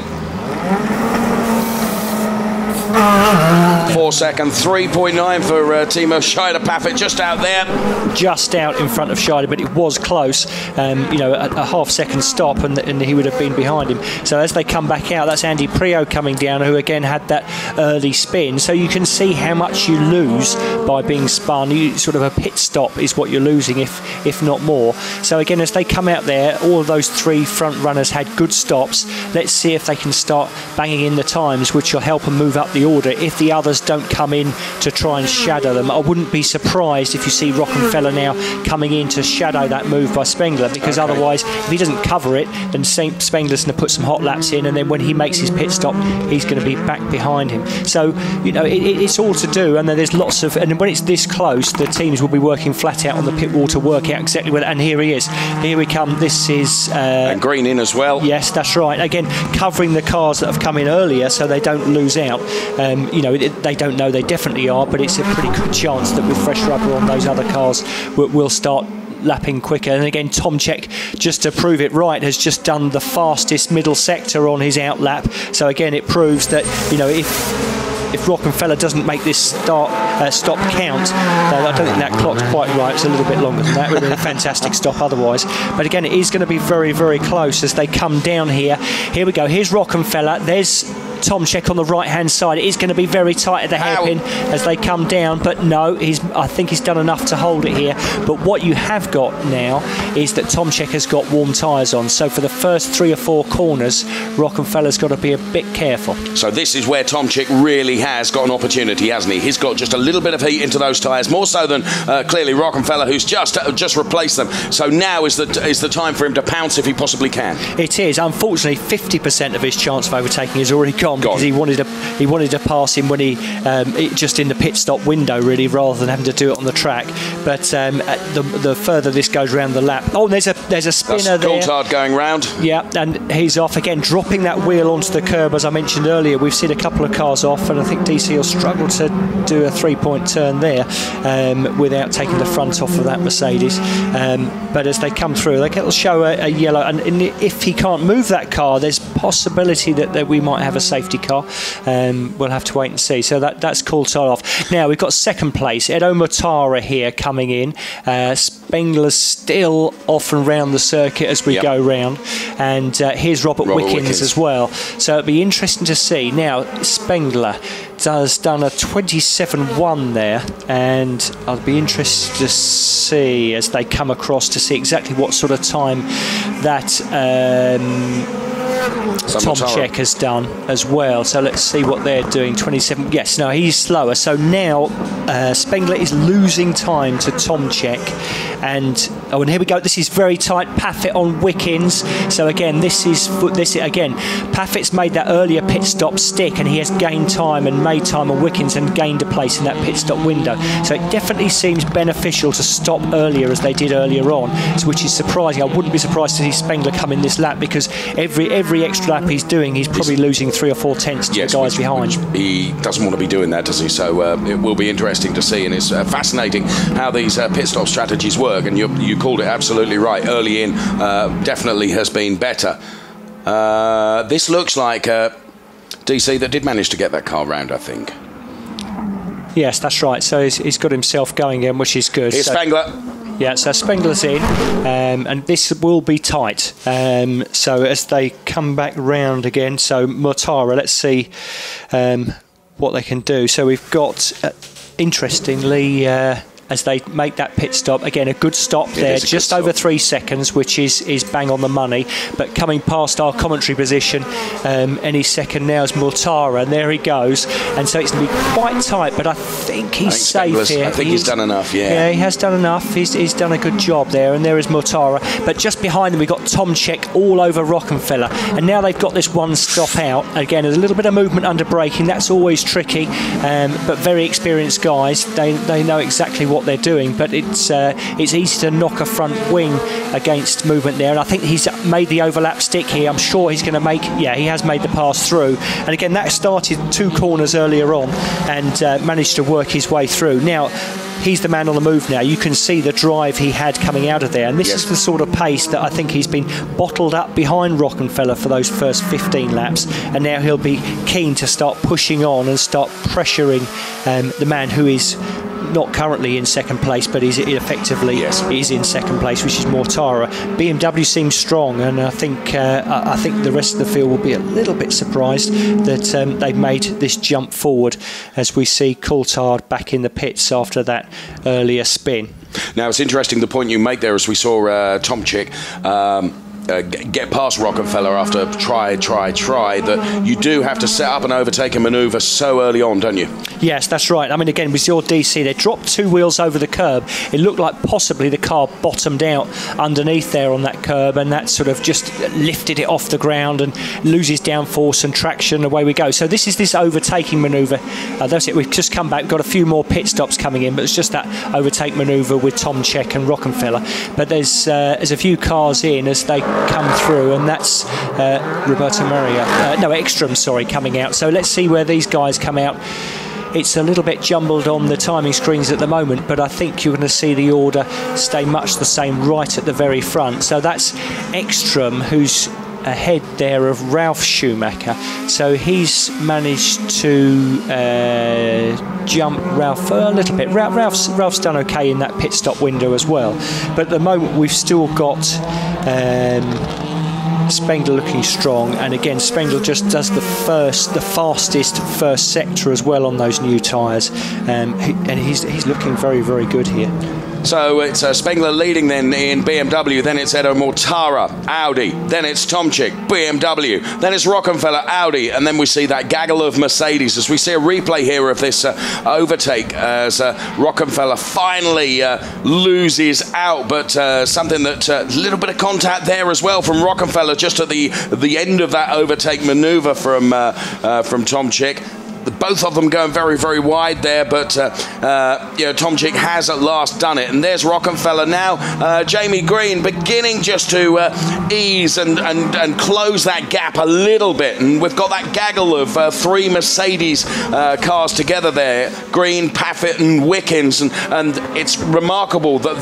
4 seconds, 3.9 for Timo Scheider. Paffett just out there. Just out in front of Scheider, but it was close. A half-second stop and he would have been behind him. So as they come back out, that's Andy Prio coming down, who again had that early spin. So you can see how much you lose by being spun. Sort of a pit stop is what you're losing, if not more. So again, as they come out there, all of those three front runners had good stops. Let's see if they can start banging in the times, which will help them move up the order if the others don't come in to try and shadow them. I wouldn't be surprised if you see Rockenfeller now coming in to shadow that move by Spengler, because otherwise, if he doesn't cover it, then Spengler's going to put some hot laps in, and then when he makes his pit stop, he's going to be back behind him. So, it's all to do, and then there's lots of, and when it's this close, the teams will be working flat out on the pit wall to work out exactly where, and here he is. Here we come. This is... and Green in as well. Yes, that's right. Again, covering the cars that have come in earlier so they don't lose out. They don't know they definitely are, but it's a pretty good chance that with fresh rubber on those other cars we'll start lapping quicker. And again, Tomczyk, just to prove it right, has just done the fastest middle sector on his out lap. So again, it proves that if Rockenfeller doesn't make this stop count, I don't think that clock's quite right. It's a little bit longer than that. It would have been a fantastic stop otherwise. But again, it is going to be very, very close as they come down here. Here we go. Here's Rockenfeller. There's Tomczyk on the right-hand side. It is going to be very tight at the hairpin as they come down, but no, I think he's done enough to hold it here. But what you have got now is that Tomczyk has got warm tyres on, so for the first 3 or 4 corners, Rockenfeller's got to be a bit careful. So this is where Tomczyk really has got an opportunity, hasn't he? He's got just a little bit of heat into those tyres, more so than clearly Rockenfeller, who's just replaced them. So now is the time for him to pounce if he possibly can. It is. Unfortunately, 50% of his chance of overtaking is already gone. Because he wanted to pass him when he just in the pit stop window, really, rather than having to do it on the track. But the further this goes round the lap, there's a spinner there. Coulthard going round. Yeah, and he's off again, dropping that wheel onto the curb. As I mentioned earlier, we've seen a couple of cars off, and I think DC will struggle to do a 3-point turn there without taking the front off of that Mercedes. But as they come through, they'll show a yellow, and if he can't move that car, there's possibility that we might have a safety car. We'll have to wait and see. So that's Coulthard off. Now we've got second place, Edo Mortara here coming in. Spengler's still off and round the circuit as we go round, and here's Robert Wickens as well. So it'll be interesting to see. Now Spengler has done a 27.1 there, and I'll be interested to see as they come across to see exactly what sort of time that Tomczyk has done as well. So let's see what they're doing. 27. Yes, no, he's slower. So now Spengler is losing time to Tomczyk, and here we go. This is very tight. Paffett on Wickens. So again, this again. Paffett's made that earlier pit stop stick, and he has gained time and made time on Wickens and gained a place in that pit stop window. So it definitely seems beneficial to stop earlier as they did earlier on, which is surprising. I wouldn't be surprised to see Spengler come in this lap, because every extra lap he's doing, he's probably losing 3 or 4 tenths to the guys behind. He doesn't want to be doing that, does he? So it will be interesting to see, and it's fascinating how these pit stop strategies work. And you called it absolutely right. Early in definitely has been better. This looks like DC that did manage to get that car round, I think. Yes, that's right. So he's got himself going in, which is good. Here's Spengler. Yeah, so Spengler's in, and this will be tight. So as they come back round again, so Mortara, let's see what they can do. So we've got, interestingly, as they make that pit stop. Again, a good stop there, just over 3 seconds, which is bang on the money. But coming past our commentary position, any second now is Mortara, and there he goes. And so it's going to be quite tight, but I think he's safe here. I think he's done enough, yeah. Yeah, he has done enough. He's done a good job there, and there is Mortara. But just behind them, we've got Tomczyk all over Rockenfeller. And now they've got this one stop out. Again, there's a little bit of movement under braking. That's always tricky, but very experienced guys. They know exactly what they're doing, but it's easy to knock a front wing against movement there. And I think he's made the overlap stick here. I'm sure he's going to make, yeah, he has made the pass through. And again, that started 2 corners earlier on and managed to work his way through. Now, he's the man on the move now. You can see the drive he had coming out of there. And this is the sort of pace that I think he's been bottled up behind Rockenfeller for those first 15 laps. And now he'll be keen to start pushing on and start pressuring the man who is not currently in second place, but is effectively is in second place, which is Mortara. BMW seems strong, and I think the rest of the field will be a little bit surprised that they've made this jump forward as we see Coulthard back in the pits after that earlier spin. Now, it's interesting the point you make there, as we saw Tomczyk get past Rockenfeller after try, that you do have to set up and overtake a manoeuvre so early on, don't you? Yes, that's right. I mean, again, we saw DC, they dropped 2 wheels over the curb. It looked like possibly the car bottomed out underneath there on that curb, and that sort of just lifted it off the ground and loses downforce and traction. Away we go. So this is this overtaking manoeuvre. That's it. We've just come back, got a few more pit stops coming in, but it's just that overtake manoeuvre with Tomczyk and Rockenfeller. But there's a few cars in as they come through, and that's Roberto Maria, Ekstrom, sorry, coming out. So let's see where these guys come out. It's a little bit jumbled on the timing screens at the moment, but I think you're going to see the order stay much the same right at the very front. So that's Ekstrom, who's ahead there of Ralf Schumacher. So he's managed to jump Ralf a little bit. Ralph's done okay in that pit stop window as well. But at the moment we've still got Spengler looking strong, and again Spengler just does the fastest first sector as well on those new tyres, and he's looking very, very good here. So it's Spengler leading then in BMW, then it's Edo Mortara, Audi, then it's Tomczyk, BMW, then it's Rockenfeller, Audi, and then we see that gaggle of Mercedes as we see a replay here of this overtake as Rockenfeller finally loses out, but something that a little bit of contact there as well from Rockenfeller just at the end of that overtake manoeuvre from Tomczyk. Both of them going very, very wide there, but Tomczyk has at last done it. And there's Rockenfeller now. Jamie Green beginning just to ease and close that gap a little bit. And we've got that gaggle of 3 Mercedes cars together there. Green, Paffett and Wickens. And it's remarkable that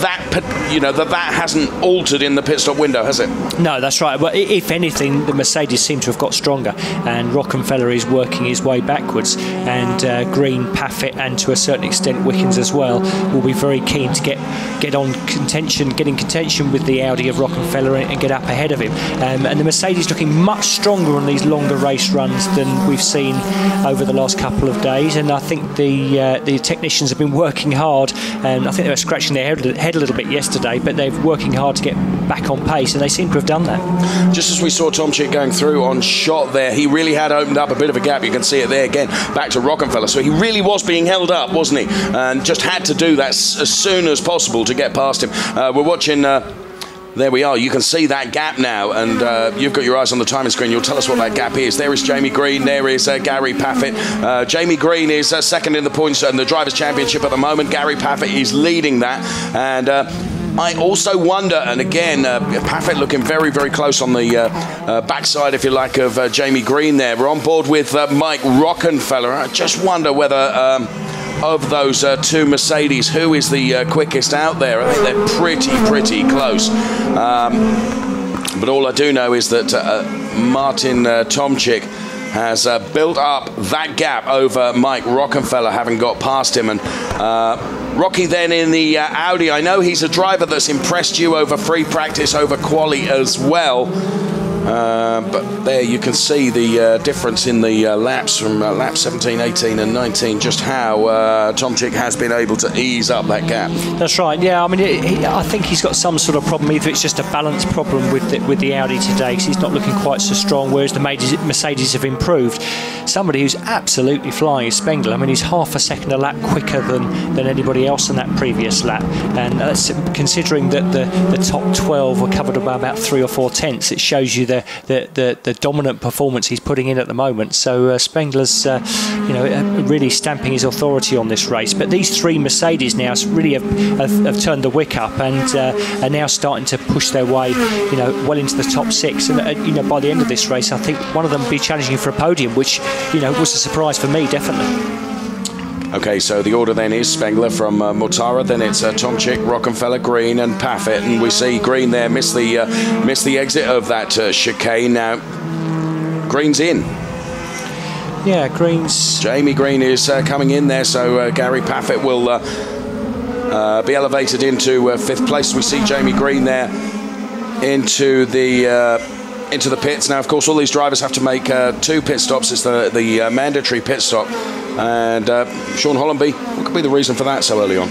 hasn't altered in the pit stop window, has it? No, that's right. Well, if anything, the Mercedes seem to have got stronger. And Rockenfeller is working his way backwards. And Green, Paffett, and to a certain extent Wickens as well, will be very keen to get in contention with the Audi of Rockenfeller and get up ahead of him. And the Mercedes looking much stronger on these longer race runs than we've seen over the last couple of days. And I think the technicians have been working hard. And I think they were scratching their head a little bit yesterday, but they're working hard to get back on pace, and they seem to have done that. Just as we saw Tomczyk going through on shot there, he really had opened up a bit of a gap. You can see it there again. Back to Rockenfeller, so he really was being held up, wasn't he? And just had to do that as soon as possible to get past him. We're watching. There we are. You can see that gap now, and you've got your eyes on the timing screen. You'll tell us what that gap is. There is Jamie Green. There is Gary Paffett. Jamie Green is second in the points and the Drivers' Championship at the moment. Gary Paffett is leading that, and I also wonder, and again, Paffett looking very, very close on the backside, if you like, of Jamie Green there. We're on board with Mike Rockenfeller. I just wonder whether of those 2 Mercedes, who is the quickest out there. I think they're pretty close. But all I do know is that Martin Tomczyk has built up that gap over Mike Rockenfeller, having got past him. And Rocky then in the Audi, I know he's a driver that's impressed you over free practice, over quali as well. But there you can see the difference in the laps from laps 17, 18 and 19, just how Tomczyk has been able to ease up that gap. That's right, yeah. I mean, I think he's got some sort of problem. Either it's just a balance problem with the Audi today, because he's not looking quite so strong, whereas the Mercedes have improved. Somebody who's absolutely flying is Spengler. I mean, he's half a second a lap quicker than anybody else in that previous lap, and that's considering that the top 12 were covered by about 3 or 4 tenths. It shows you the dominant performance he's putting in at the moment. So Spengler's really stamping his authority on this race. But these 3 Mercedes now really have turned the wick up and are now starting to push their way well into the top 6. And by the end of this race, I think one of them will be challenging for a podium, which was a surprise for me, definitely. Okay, so the order then is Spengler from Mortara, then it's Tomczyk, Rockenfeller, Green and Paffett, and we see Green there miss the exit of that chicane. Now Green's in. Yeah, Green's... Jamie Green is coming in there, so Gary Paffett will be elevated into 5th place. We see Jamie Green there into the pits. Now, of course, all these drivers have to make 2 pit stops. It's the mandatory pit stop. And Sean Hollenby, what could be the reason for that so early on?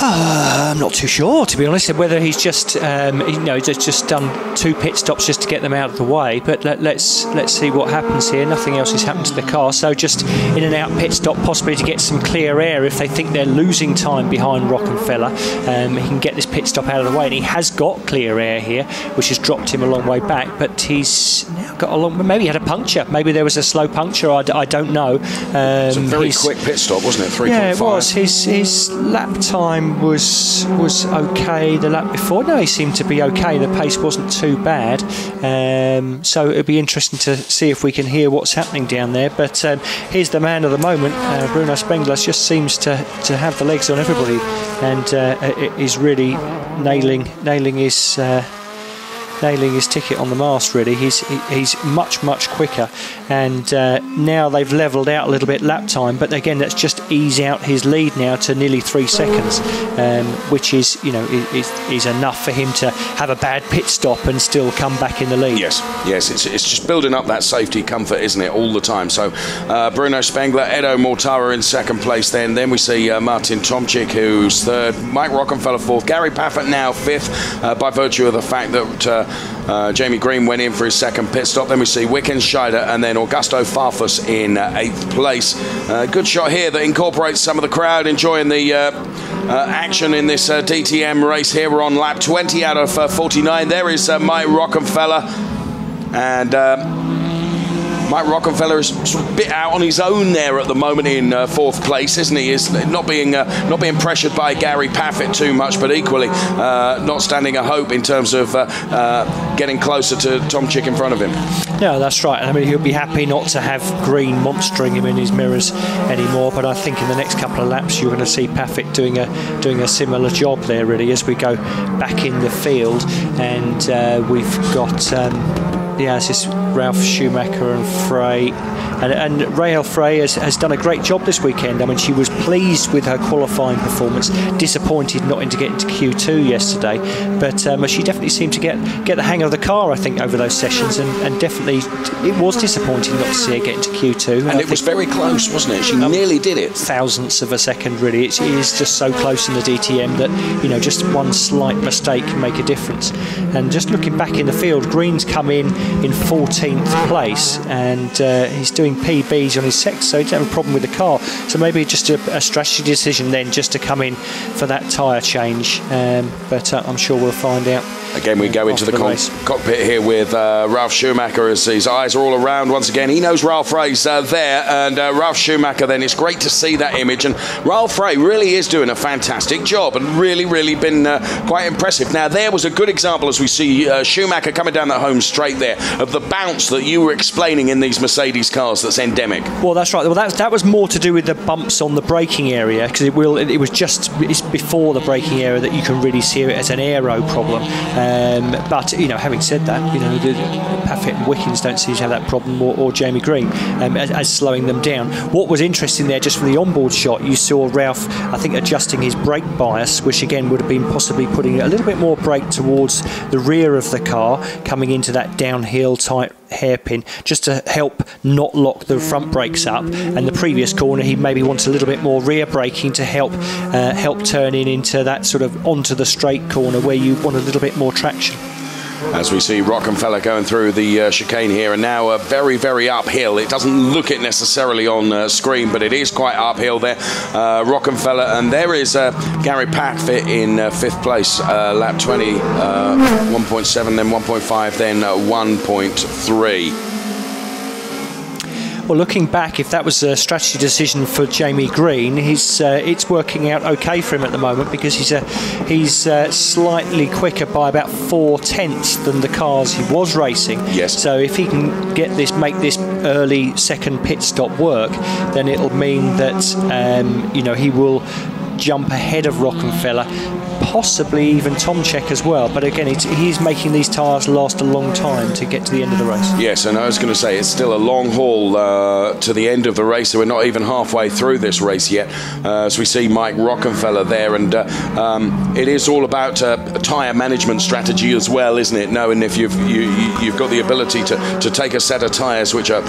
I'm not too sure, to be honest, whether he's just just done 2 pit stops just to get them out of the way. But let's see what happens here. Nothing else has happened to the car, so just in and out pit stop, possibly to get some clear air if they think they're losing time behind Rockenfeller. He can get this pit stop out of the way, and he has got clear air here, which has dropped him a long way back. But he's now got maybe he had a puncture. Maybe there was a slow puncture. I don't know. It's a very quick pit stop, wasn't it? 3.5. Yeah, it was. His lap time was okay the lap before. No, he seemed to be okay. The pace wasn't too bad. So it'll be interesting to see if we can hear what's happening down there. But here's the man of the moment. Bruno Spengler just seems to have the legs on everybody, and is really nailing his ticket on the mast. Really, he's much quicker, and now they've levelled out a little bit lap time, but again that's just ease out his lead now to nearly 3 seconds, which is enough for him to have a bad pit stop and still come back in the lead. Yes, it's just building up that safety comfort, isn't it, all the time. So Bruno Spengler, Edo Mortara in 2nd place, then we see Martin Tomczyk, who's 3rd, Mike Rockenfeller 4th, Gary Paffett now 5th, by virtue of the fact that Jamie Green went in for his 2nd pit stop. Then we see Wickenscheider and then Augusto Farfus in 8th place. Good shot here that incorporates some of the crowd enjoying the action in this DTM race here. We're on lap 20 out of 49. There is Mike Rockenfeller, and Mike Rockenfeller is sort of bit out on his own there at the moment in 4th place, isn't he? Is not being pressured by Gary Paffett too much, but equally not standing a hope in terms of getting closer to Tomczyk in front of him. No, that's right. I mean, he'll be happy not to have Green monstering him in his mirrors anymore. But I think in the next couple of laps you're going to see Paffett doing a similar job there, really, as we go back in the field, and we've got. This is Ralf Schumacher and Frey. And Rahel Frey has done a great job this weekend. I mean, she was pleased with her qualifying performance, disappointed not to get into Q2 yesterday, but she definitely seemed to get the hang of the car, I think, over those sessions, and definitely it was disappointing not to see her get into Q2. And it was very close, wasn't it? She nearly did it. Thousandths of a second, really. It is just so close in the DTM that, just one slight mistake can make a difference. And just looking back in the field, Green's come in 14th place, and he's doing PBs on his sector, so he didn't have a problem with the car. So maybe just a strategy decision then, just to come in for that tyre change. But I'm sure we'll find out. Again, we go into the cockpit here with Ralf Schumacher, as his eyes are all around once again. He knows Ralf Frey's there, and Ralf Schumacher then, it's great to see that image. And Ralf Frey really is doing a fantastic job and really been quite impressive. Now, there was a good example, as we see Schumacher coming down that home straight there, of the bounce that you were explaining in these Mercedes cars that's endemic. Well, that's right. Well, that was more to do with the bumps on the braking area, because it's before the braking area that you can really see it as an aero problem. But having said that, Paffett and Wickens don't seem to have that problem, or Jamie Green, as slowing them down. What was interesting there, just from the onboard shot, you saw Ralph, I think, adjusting his brake bias, which again would have been possibly putting a little bit more brake towards the rear of the car, coming into that downhill tight hairpin, just to help not lock the front brakes up. And the previous corner, he maybe wants a little bit more rear braking to help turn into that sort of onto the straight corner where you want a little bit more traction. As we see Rockenfeller going through the chicane here, and now very, very uphill. It doesn't look it necessarily on screen, but it is quite uphill there. Rockenfeller, and there is Gary Paffett in 5th place, lap 20, 1.7, then 1.5, then 1.3. Well, looking back, if that was a strategy decision for Jamie Green, it's working out okay for him at the moment, because he's slightly quicker by about 4/10 than the cars he was racing. Yes. So if he can make this early second pit stop work, then it'll mean that he will jump ahead of Rockenfeller, possibly even Tomczyk as well. But again, he's making these tyres last a long time to get to the end of the race. Yes, and I was going to say, it's still a long haul to the end of the race, so we're not even halfway through this race yet. As we see Mike Rockenfeller there, and it is all about a tyre management strategy as well, isn't it? Knowing if you've got the ability to take a set of tyres which are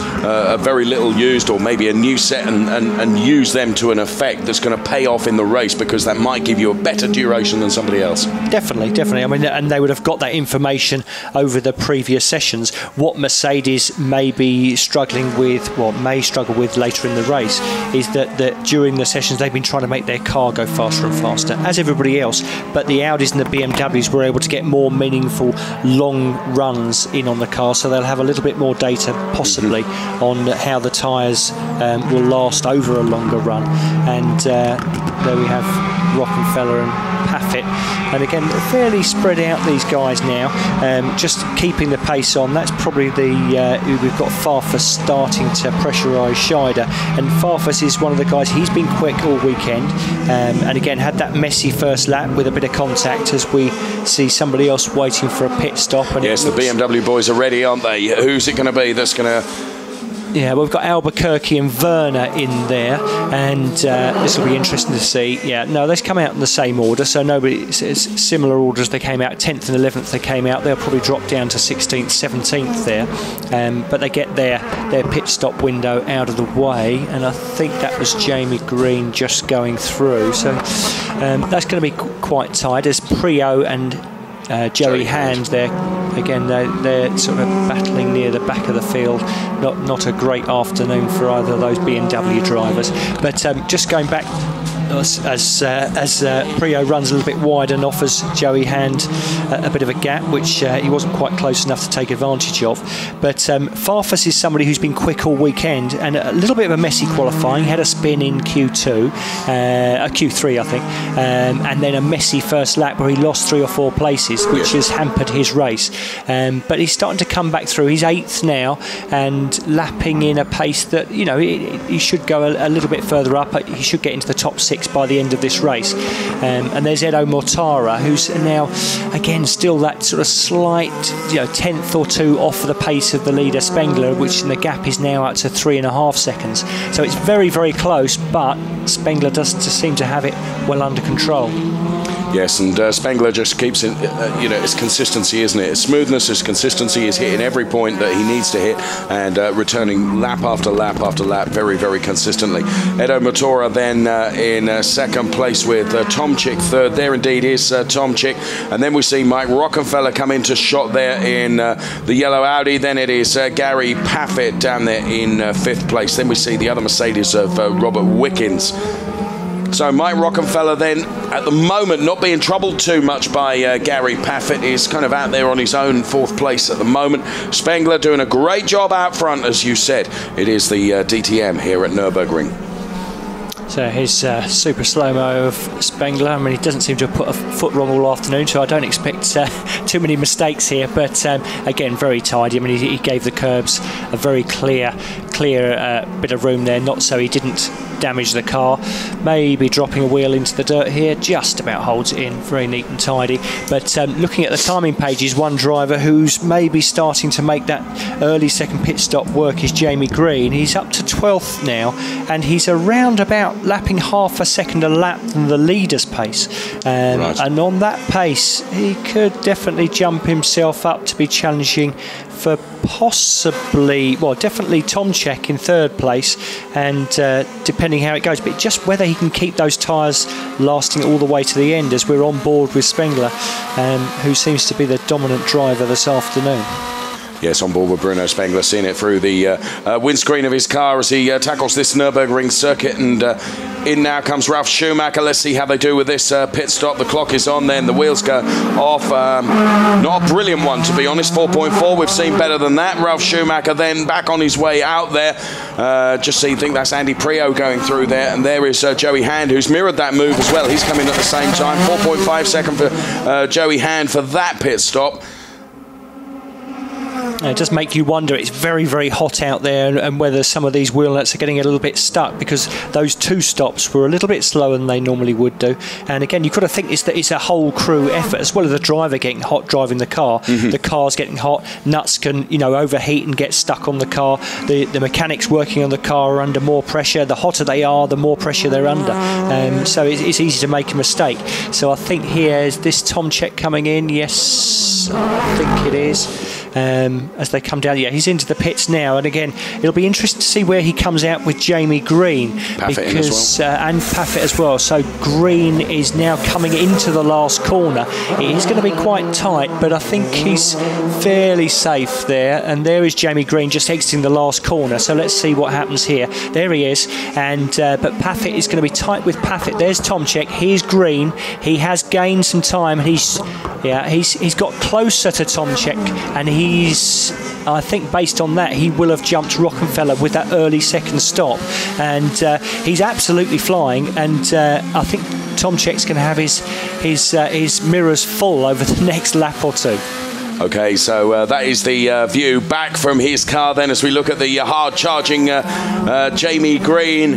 very little used, or maybe a new set, and use them to an effect that's going to pay off in the race, because that might give you a better duration than somebody else. Definitely. I mean, and they would have got that information over the previous sessions. What Mercedes may be struggling with, may struggle with later in the race, is that during the sessions they've been trying to make their car go faster and faster, as everybody else. But the Audis and the BMWs were able to get more meaningful long runs in on the car, so they'll have a little bit more data possibly on how the tyres will last over a longer run. And there we have Rockenfeller and Paffett, and again fairly spread out, these guys now, just keeping the pace on. That's probably we've got Farfus starting to pressurise Scheider, and Farfus is one of the guys, he's been quick all weekend, and again had that messy first lap with a bit of contact, as we see somebody else waiting for a pit stop. And yes, the BMW boys are ready, aren't they? Who's it going to be that's going to... Yeah, we've got Albuquerque and Werner in there, and this will be interesting to see. Yeah, no, they come out in the same order, so it's similar orders. They came out 10th and 11th. They came out. They'll probably drop down to 16th, 17th there, but they get their pit stop window out of the way, and I think that was Jamie Green just going through. So that's going to be quite tight. As Prio and Joey Hand there. Again, they're sort of battling near the back of the field. Not a great afternoon for either of those BMW drivers. But just going back, as Prio runs a little bit wide and offers Joey Hand a bit of a gap, which he wasn't quite close enough to take advantage of. But Farfus is somebody who's been quick all weekend, and a little bit of a messy qualifying. He had a spin in Q3, I think, and then a messy first lap where he lost 3 or 4 places, which has hampered his race. But he's starting to come back through. He's 8th now, and lapping in a pace that, he should go a little bit further up. He should get into the top 6 by the end of this race. And there's Edo Mortara, who's now again still that sort of slight 10th or 2 off the pace of the leader Spengler, which in the gap is now up to 3.5 seconds. So it's very, very close, but Spengler does seem to have it well under control. Yes, and Spengler just keeps it, it's consistency, isn't it? It's smoothness, his consistency is hitting every point that he needs to hit, and returning lap after lap after lap very, very consistently. Edo Motora then in second place with Tomczyk third. There indeed is Tomczyk. And then we see Mike Rockenfeller come into shot there in the yellow Audi. Then it is Gary Paffett down there in 5th place. Then we see the other Mercedes of Robert Wickens. So Mike Rockenfeller then, at the moment, not being troubled too much by Gary Paffett, is kind of out there on his own 4th place at the moment. Spengler doing a great job out front, as you said. It is the DTM here at Nürburgring. So his super slow-mo of Spengler. I mean, he doesn't seem to have put a foot wrong all afternoon, so I don't expect too many mistakes here. But again, very tidy. I mean, he gave the curbs a very clear clear bit of room there, not so he didn't damage the car. Maybe dropping a wheel into the dirt here, just about holds it in, very neat and tidy. But looking at the timing pages, one driver who's maybe starting to make that early second pit stop work is Jamie Green. He's up to 12th now, and he's around about lapping half a second a lap than the leader's pace. Right. And on that pace, he could definitely jump himself up to be challenging for possibly, well, definitely Tomczyk in third place, and depending how it goes, but just whether he can keep those tyres lasting all the way to the end, as we're on board with Spengler, who seems to be the dominant driver this afternoon. Yes, on board with Bruno Spengler, seeing it through the windscreen of his car as he tackles this Nürburgring circuit. And in now comes Ralf Schumacher. Let's see how they do with this pit stop. The clock is on then, the wheels go off. Not a brilliant one, to be honest. 4.4, we've seen better than that. Ralf Schumacher then back on his way out there. Just so you think that's Andy Prio going through there. And there is Joey Hand, who's mirrored that move as well. He's coming at the same time. 4.5 second for Joey Hand for that pit stop. It does make you wonder. It's very, very hot out there, and whether some of these wheel nuts are getting a little bit stuck, because those two stops were a little bit slower than they normally would do. And again, you've got to think it's a whole crew effort, as well as the driver getting hot driving the car. The car's getting hot, nuts can overheat and get stuck on the car. The mechanics working on the car are under more pressure. The hotter they are, the more pressure they're under. So it's easy to make a mistake. So I think here is this Tomczyk coming in. Yes, I think it is. As they come down, yeah, he's into the pits now, and again, it'll be interesting to see where he comes out with Jamie Green, Paffett because and Paffett as well. So Green is now coming into the last corner. It is going to be quite tight, but I think he's fairly safe there. And there is Jamie Green just exiting the last corner. So let's see what happens here. There he is, and but Paffett is going to be tight with Paffett. There's Tomczyk. Here's Green. He has gained some time. He's got closer to Tomczyk, and I think based on that, he will have jumped Rockenfeller with that early second stop, and he's absolutely flying. And I think Tomczyk's going to have his mirrors full over the next lap or two. Okay, so that is the view back from his car then, as we look at the hard-charging Jamie Green,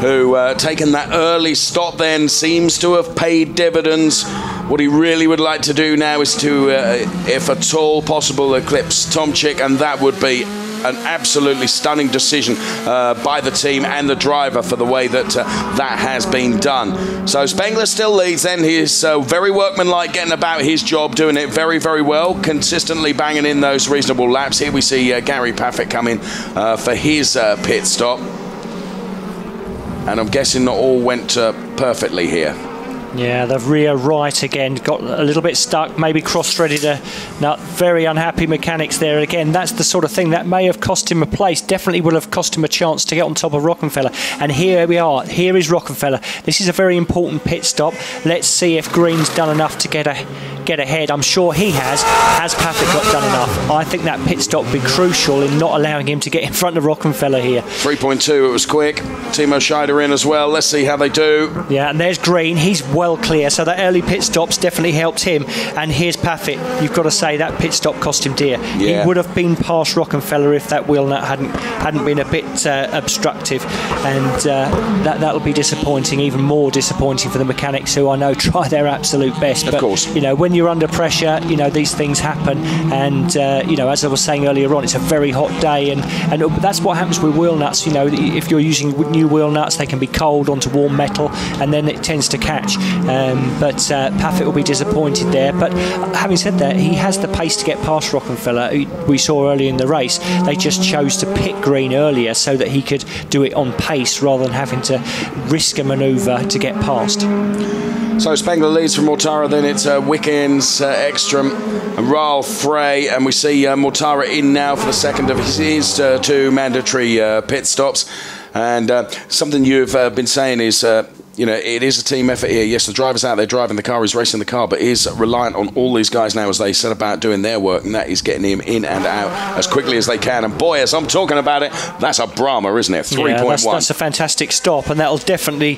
who taken that early stop then, seems to have paid dividends. What he really would like to do now is to, if at all possible, eclipse Tomczyk, and that would be an absolutely stunning decision by the team and the driver for the way that that has been done. So Spengler still leads then. He is very workmanlike, getting about his job, doing it very, very well, consistently banging in those reasonable laps. Here we see Gary Paffett come in for his pit stop. And I'm guessing not all went perfectly here. Yeah, the rear right again got a little bit stuck, maybe cross-threaded a nut. Very unhappy mechanics there. Again, that's the sort of thing that may have cost him a place, definitely will have cost him a chance to get on top of Rockenfeller. And here we are. Here is Rockenfeller. This is a very important pit stop. Let's see if Green's done enough to get ahead. I'm sure he has. Has Paffett got done enough? I think that pit stop will be crucial in not allowing him to get in front of Rockenfeller here. 3.2, it was quick. Timo Scheider in as well. Let's see how they do. Yeah, and there's Green. He's well clear, so that early pit stop's definitely helped him. And here's Paffett. You've got to say that pit stop cost him dear. Yeah. He would have been past Rockenfeller if that wheel nut hadn't been a bit obstructive, and that'll be disappointing, even more disappointing for the mechanics, who I know try their absolute best. But, of course, when you're under pressure, these things happen, and as I was saying earlier on, it's a very hot day, and that's what happens with wheel nuts. If you're using new wheel nuts, they can be cold onto warm metal, and then it tends to catch. But Paffett will be disappointed there. But having said that, he has the pace to get past Rockenfeller. We saw earlier in the race, they just chose to pit Green earlier so that he could do it on pace rather than having to risk a manoeuvre to get past. So Spengler leads from Mortara, then it's Wickens, Ekstrom and Ralf Frey, and we see Mortara in now for the second of his two mandatory pit stops. And something you've been saying is you know, it is a team effort here. Yes, the driver's out there driving the car, he's racing the car, but is reliant on all these guys now as they set about doing their work, and that is getting him in and out as quickly as they can. And boy, as I'm talking about it, that's a Brahma, isn't it? 3.1. That's a fantastic stop, and that'll definitely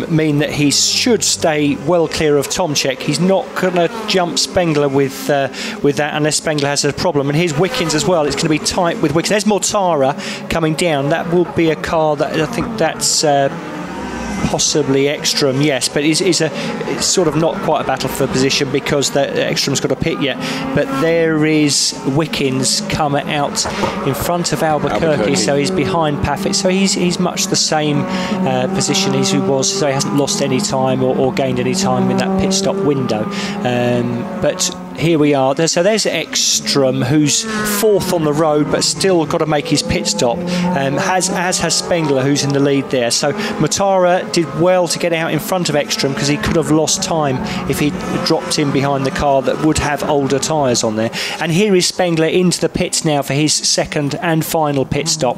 mean that he should stay well clear of Tomczyk. He's not going to jump Spengler with that unless Spengler has a problem. And here's Wickens as well. It's going to be tight with Wickens. There's Mortara coming down. That will be a car that I think that's possibly Ekstrom, yes, but it's sort of not quite a battle for position because Ekstrom's got a pit yet. But there is Wickens coming out in front of Albuquerque, so he's behind Paffett. So he's much the same position as he was, so he hasn't lost any time or gained any time in that pit stop window. But here we are. So there's Ekstrom, who's fourth on the road, but still got to make his pit stop. As has Spengler, who's in the lead there. So Mortara did well to get out in front of Ekstrom because he could have lost time if he dropped in behind the car that would have older tyres on there. And here is Spengler into the pits now for his second and final pit stop.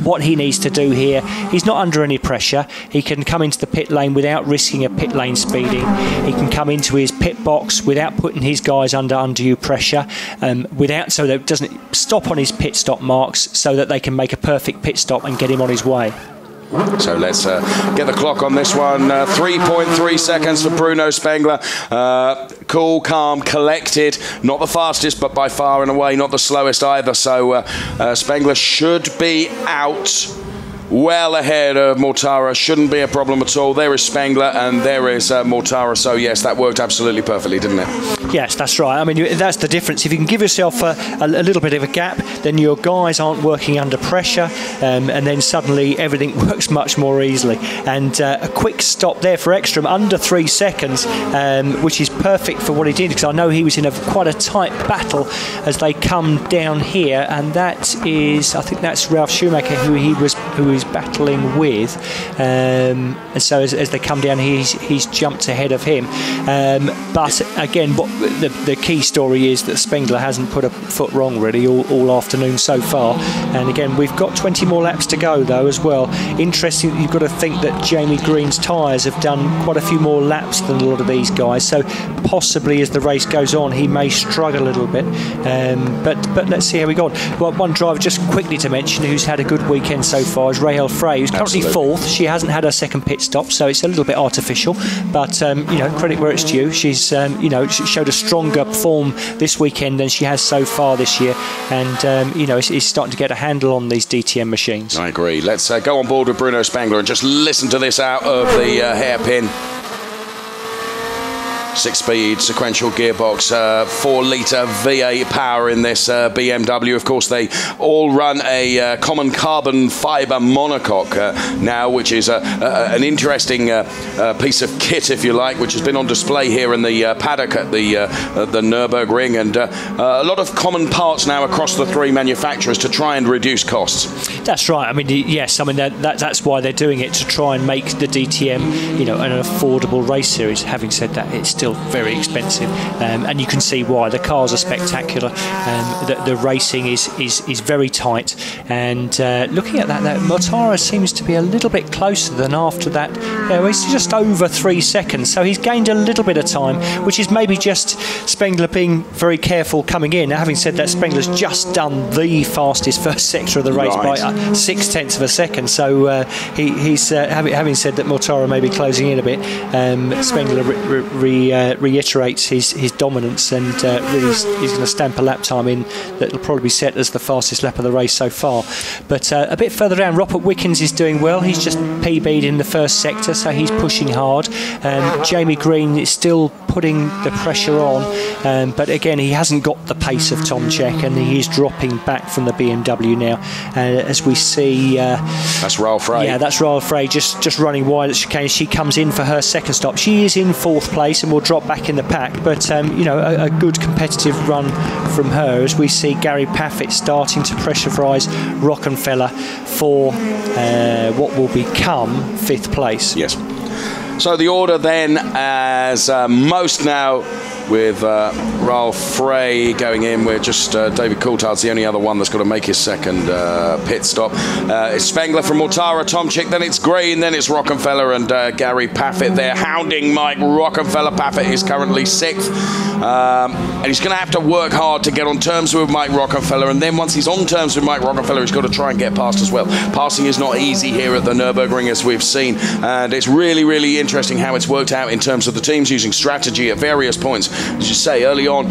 What he needs to do here, he's not under any pressure. He can come into the pit lane without risking a pit lane speeding. He can come into his pit box without putting his guys under undue pressure, so that it doesn't stop on his pit stop marks, so that they can make a perfect pit stop and get him on his way. So let's get the clock on this one. 3.3 seconds for Bruno Spengler. Cool, calm, collected. Not the fastest, but by far and away not the slowest either. So Spengler should be out well ahead of Mortara. Shouldn't be a problem at all. There is Spengler and there is Mortara. So yes, that worked absolutely perfectly, didn't it? Yes, that's right. I mean, that's the difference. If you can give yourself a little bit of a gap, then your guys aren't working under pressure, and then suddenly everything works much more easily. And a quick stop there for Ekstrom, under 3 seconds, which is perfect for what he did, because I know he was in quite a tight battle as they come down here, and that is, I think that's Ralf Schumacher who he's battling with, and so as they come down here, he's jumped ahead of him. But again, what the key story is that Spengler hasn't put a foot wrong really all afternoon so far. And again, we've got 20 more laps to go though as well. Interesting, you've got to think that Jamie Green's tyres have done quite a few more laps than a lot of these guys, so possibly as the race goes on he may struggle a little bit, but let's see how we go on. Well, one driver just quickly to mention who's had a good weekend so far is Rahel Frey, who's currently fourth. She hasn't had her second pit stop, so it's a little bit artificial, but credit where it's due. She's she showed a stronger form this weekend than she has so far this year, and is starting to get a handle on these DTM machines. I agree. Let's go on board with Bruno Spengler and just listen to this out of the hairpin. 6-speed sequential gearbox, 4-litre V8 power in this BMW. Of course, they all run a common carbon fibre monocoque now, which is an interesting piece of kit, if you like, which has been on display here in the paddock at the Nurburgring, and a lot of common parts now across the three manufacturers to try and reduce costs. That's right. I mean, yes. I mean that's why they're doing it, to try and make the DTM, an affordable race series. Having said that, it's still very expensive, and you can see why. The cars are spectacular. The racing is very tight, and looking at that Mortara seems to be a little bit closer than after that. He's just over 3 seconds, so he's gained a little bit of time, which is maybe just Spengler being very careful coming in. Now, having said that, Spengler's just done the fastest first sector of the race by 0.6 of a second, so he's having said that Mortara may be closing in a bit, Spengler reiterates his dominance, and really he's going to stamp a lap time in that will probably be set as the fastest lap of the race so far. But a bit further down, Robert Wickens is doing well. He's just PB'd in the first sector, so he's pushing hard. Jamie Green is still putting the pressure on, but again he hasn't got the pace of Tomczyk, and he is dropping back from the BMW now, as we see. That's Rahel Frey. Yeah, that's Rahel Frey just running wide at chicane. She comes in for her second stop. She is in fourth place and will drop back in the pack, but a good competitive run from her, as we see Gary Paffett starting to pressurise Rockenfeller for what will become fifth place. Yes. So the order then, as most now with Ralph Frey going in. We're just David Coulthard's the only other one that's got to make his second pit stop. It's Spengler from Mortara, Tomczyk, then it's Green, then it's Rockenfeller and Gary Paffett there hounding Mike Rockenfeller. Paffett is currently 6th, and he's going to have to work hard to get on terms with Mike Rockenfeller, and then once he's on terms with Mike Rockenfeller, he's got to try and get past as well. Passing is not easy here at the Nürburgring, as we've seen, and it's really, really interesting how it's worked out in terms of the teams using strategy at various points. As you say, early on,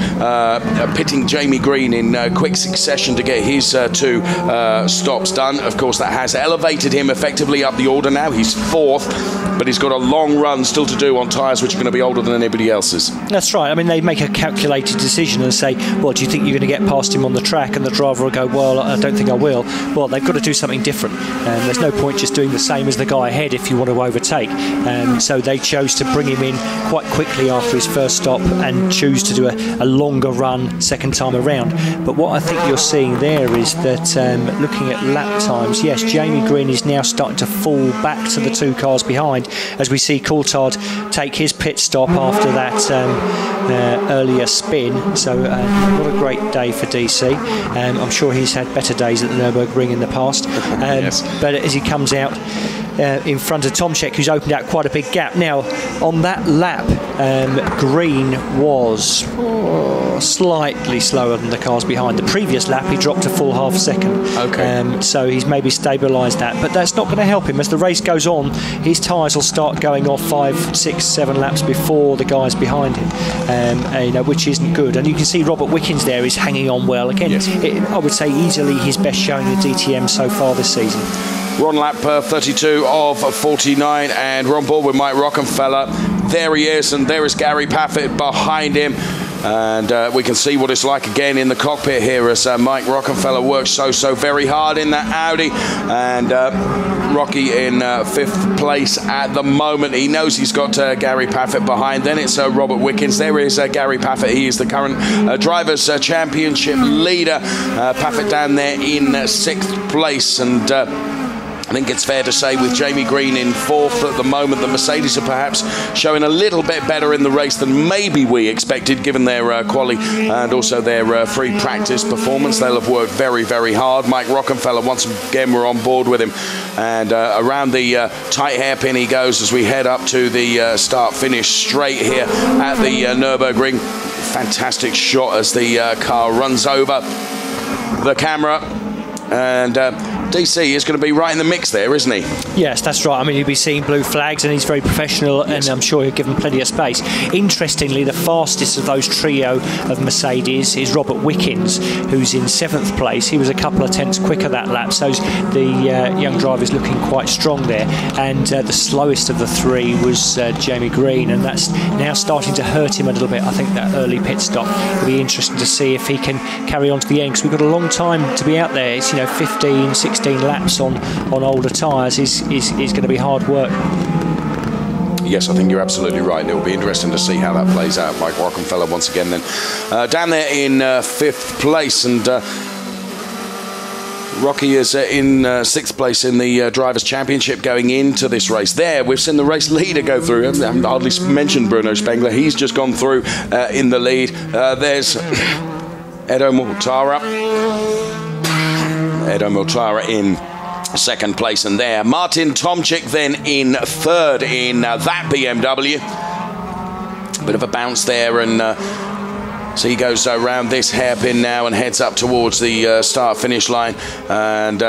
pitting Jamie Green in quick succession to get his 2 stops done. Of course, that has elevated him effectively up the order now. He's 4th, but he's got a long run still to do on tyres which are going to be older than anybody else's. That's right. I mean, they make a calculated decision and say, well, do you think you're going to get past him on the track? And the driver will go, well, I don't think I will. Well, they've got to do something different. There's no point just doing the same as the guy ahead if you want to overtake. So they chose to bring him in quite quickly after his first stop and choose to do a longer run second time around. But what I think you're seeing there is that looking at lap times, yes, Jamie Green is now starting to fall back to the 2 cars behind as we see Coulthard take his pit stop after that earlier spin. So what a great day for DC. I'm sure he's had better days at the Nürburgring in the past. Yes. But as he comes out in front of Tomczyk, who's opened out quite a big gap. Now, on that lap, Green was slightly slower than the cars behind. The previous lap, he dropped a full half second. Okay. So he's maybe stabilised that. But that's not going to help him. As the race goes on, his tyres will start going off 5, 6, 7 laps before the guys behind him, which isn't good. And you can see Robert Wickens there is hanging on well. Again, yes. I would say easily his best showing in DTM so far this season. We're on lap 32 of 49, and we're on board with Mike Rockenfeller. There he is, and there is Gary Paffett behind him. And we can see what it's like again in the cockpit here as Mike Rockenfeller works so very hard in that Audi. And Rocky in 5th place at the moment. He knows he's got Gary Paffett behind. Then it's Robert Wickens. There is Gary Paffett. He is the current Drivers' Championship leader. Paffett down there in 6th place. And I think it's fair to say with Jamie Green in 4th at the moment, the Mercedes are perhaps showing a little bit better in the race than maybe we expected, given their quali and also their free practice performance. They'll have worked very, very hard. Mike Rockenfeller, once again, we're on board with him. And around the tight hairpin he goes as we head up to the start-finish straight here at the Nürburgring. Fantastic shot as the car runs over the camera. And DC is going to be right in the mix there, isn't he? Yes, that's right. I mean, he'll be seeing blue flags and he's very professional, and I'm sure he'll give him plenty of space. Interestingly, the fastest of those trio of Mercedes is Robert Wickens, who's in 7th place. He was a couple of tenths quicker that lap, so the young driver's looking quite strong there. And the slowest of the 3 was Jamie Green, and that's now starting to hurt him a little bit. I think that early pit stop will be interesting to see if he can carry on to the end, because we've got a long time to be out there. It's 15, 16 laps on older tyres is going to be hard work. Yes, I think you're absolutely right. It will be interesting to see how that plays out. Mike Rockenfeller once again then down there in 5th place, and Rocky is in 6th place in the Drivers' Championship going into this race. There, we've seen the race leader go through. I haven't hardly mentioned Bruno Spengler. He's just gone through in the lead. There's Edo Mortara in 2nd place, and there Martin Tomczyk then in 3rd in that BMW. Bit of a bounce there, and so he goes around this hairpin now and heads up towards the start-finish line. And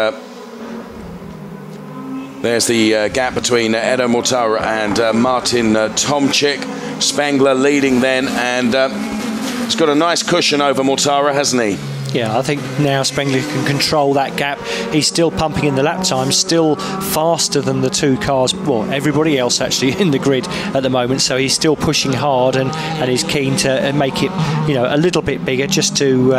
there's the gap between Edo Mortara and Martin Tomczyk. Spengler leading then, and he's got a nice cushion over Mortara, hasn't he? Yeah, I think now Spengler can control that gap. He's still pumping in the lap time, still faster than the 2 cars, well, everybody else actually in the grid at the moment. So he's still pushing hard and is keen to make it, a little bit bigger, just to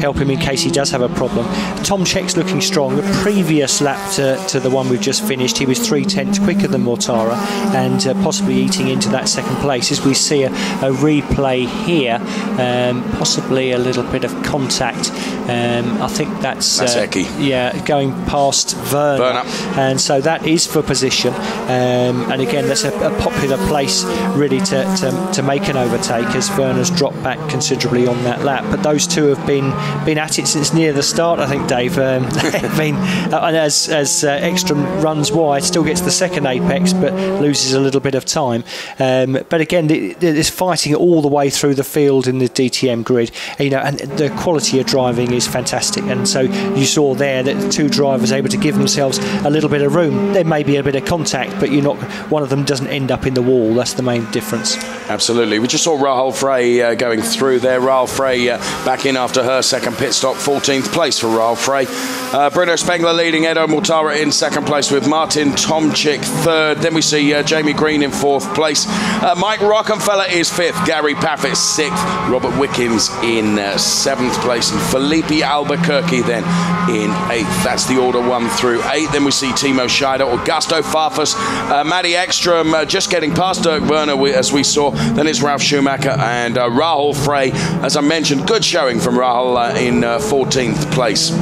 help him in case he does have a problem. Tomczyk's looking strong. The previous lap to the one we've just finished, he was 3 tenths quicker than Mortara, and possibly eating into that 2nd place. As we see a replay here, possibly a little bit of contact I think that's Eki. Yeah, going past Werner. And so that is for position. And again, that's a popular place really to make an overtake, as Werner's dropped back considerably on that lap. But those two have been at it since near the start, I think, Dave. As Ekstrom runs wide, still gets the second apex, but loses a little bit of time. But again, it's fighting all the way through the field in the DTM grid. And the quality of driving is fantastic. And so you saw there that the two drivers able to give themselves a little bit of room. There may be a bit of contact, but one of them doesn't end up in the wall. That's the main difference. Absolutely. We just saw Rahul Frey going through there. Rahul Frey back in after her second pit stop, 14th place for Rahul Frey. Bruno Spengler leading, Edo Mortara in second place with Martin Tomczyk third. Then we see Jamie Green in fourth place. Mike Rockenfeller is fifth, Gary Paffett sixth, Robert Wickens in seventh place, and Felipe Albuquerque then in eighth. That's the order 1 through 8. Then we see Timo Scheider, Augusto Farfus, Matty Ekstrom just getting past Dirk Werner as we saw. Then it's Ralf Schumacher and Rahul Frey. As I mentioned, good showing from Rahul in 14th place.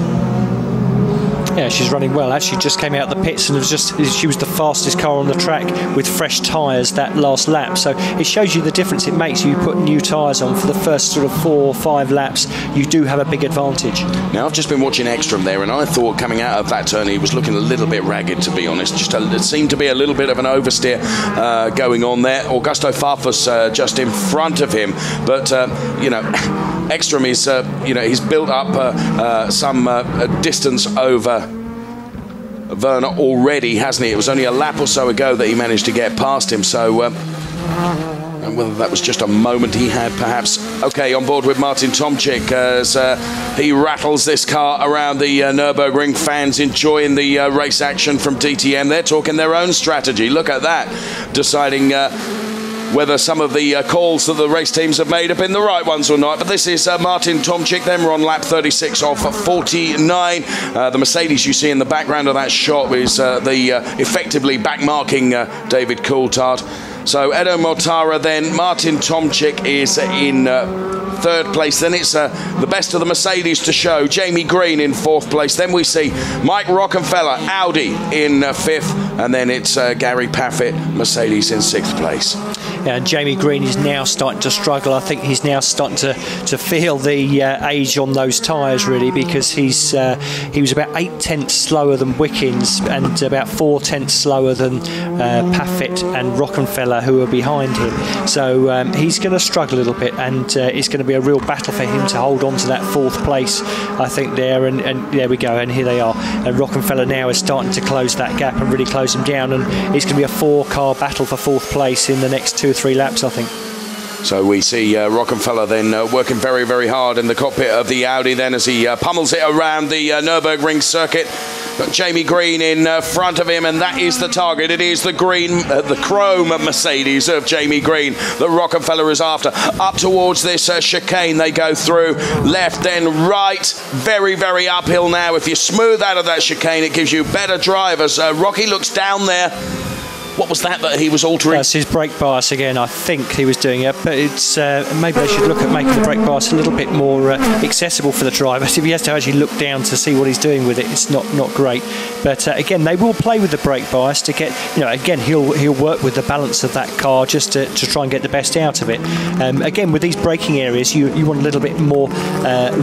Yeah, she's running well. Actually, just came out of the pits and she was the fastest car on the track with fresh tyres that last lap. So it shows you the difference it makes. You put new tyres on for the first sort of 4 or 5 laps, you do have a big advantage. Now, I've just been watching Ekstrom there, and I thought coming out of that turn he was looking a little bit ragged, to be honest. It seemed to be a little bit of an oversteer going on there. Augusto Farfus just in front of him, but Ekstrom is he's built up some distance over Werner already, hasn't he? It was only a lap or so ago that he managed to get past him, so and whether that was just a moment he had, perhaps. Okay, on board with Martin Tomczyk as he rattles this car around the Nürburgring. Fans enjoying the race action from DTM. They're talking their own strategy. Look at that, deciding whether some of the calls that the race teams have made have been the right ones or not. But this is Martin Tomczyk. Then we're on lap 36 of 49. The Mercedes you see in the background of that shot is effectively back-marking David Coulthard. So Edo Mortara, then Martin Tomczyk is in third place. Then it's the best of the Mercedes to show. Jamie Green in fourth place. Then we see Mike Rockenfeller, Audi, in fifth. And then it's Gary Paffett, Mercedes, in sixth place. Yeah, and Jamie Green is now starting to struggle. I think he's now starting to feel the age on those tyres, really, because he was about 8/10 slower than Wickens and about 4/10 slower than Paffett and Rockenfeller, who are behind him. So he's going to struggle a little bit, and it's going to be a real battle for him to hold on to that fourth place, I think, there. And there we go, and here they are. And Rockenfeller now is starting to close that gap and really close him down, and it's going to be a 4-car battle for fourth place in the next 2 or 3 laps, I think. So we see Rockenfeller then working very, very hard in the cockpit of the Audi then as he pummels it around the Nürburgring circuit. Got Jamie Green in front of him, and that is the target. It is the the chrome Mercedes of Jamie Green that Rockenfeller is after. Up towards this chicane they go through, left then right, very, very uphill now. If you smooth out of that chicane, it gives you better drive as Rocky looks down there. What was that he was altering? That's his brake bias again. I think he was doing it, but it's maybe they should look at making the brake bias a little bit more accessible for the driver. If he has to actually look down to see what he's doing with it, it's not great. But again, they will play with the brake bias to get, again, he'll work with the balance of that car just to try and get the best out of it. Again, with these braking areas, you want a little bit more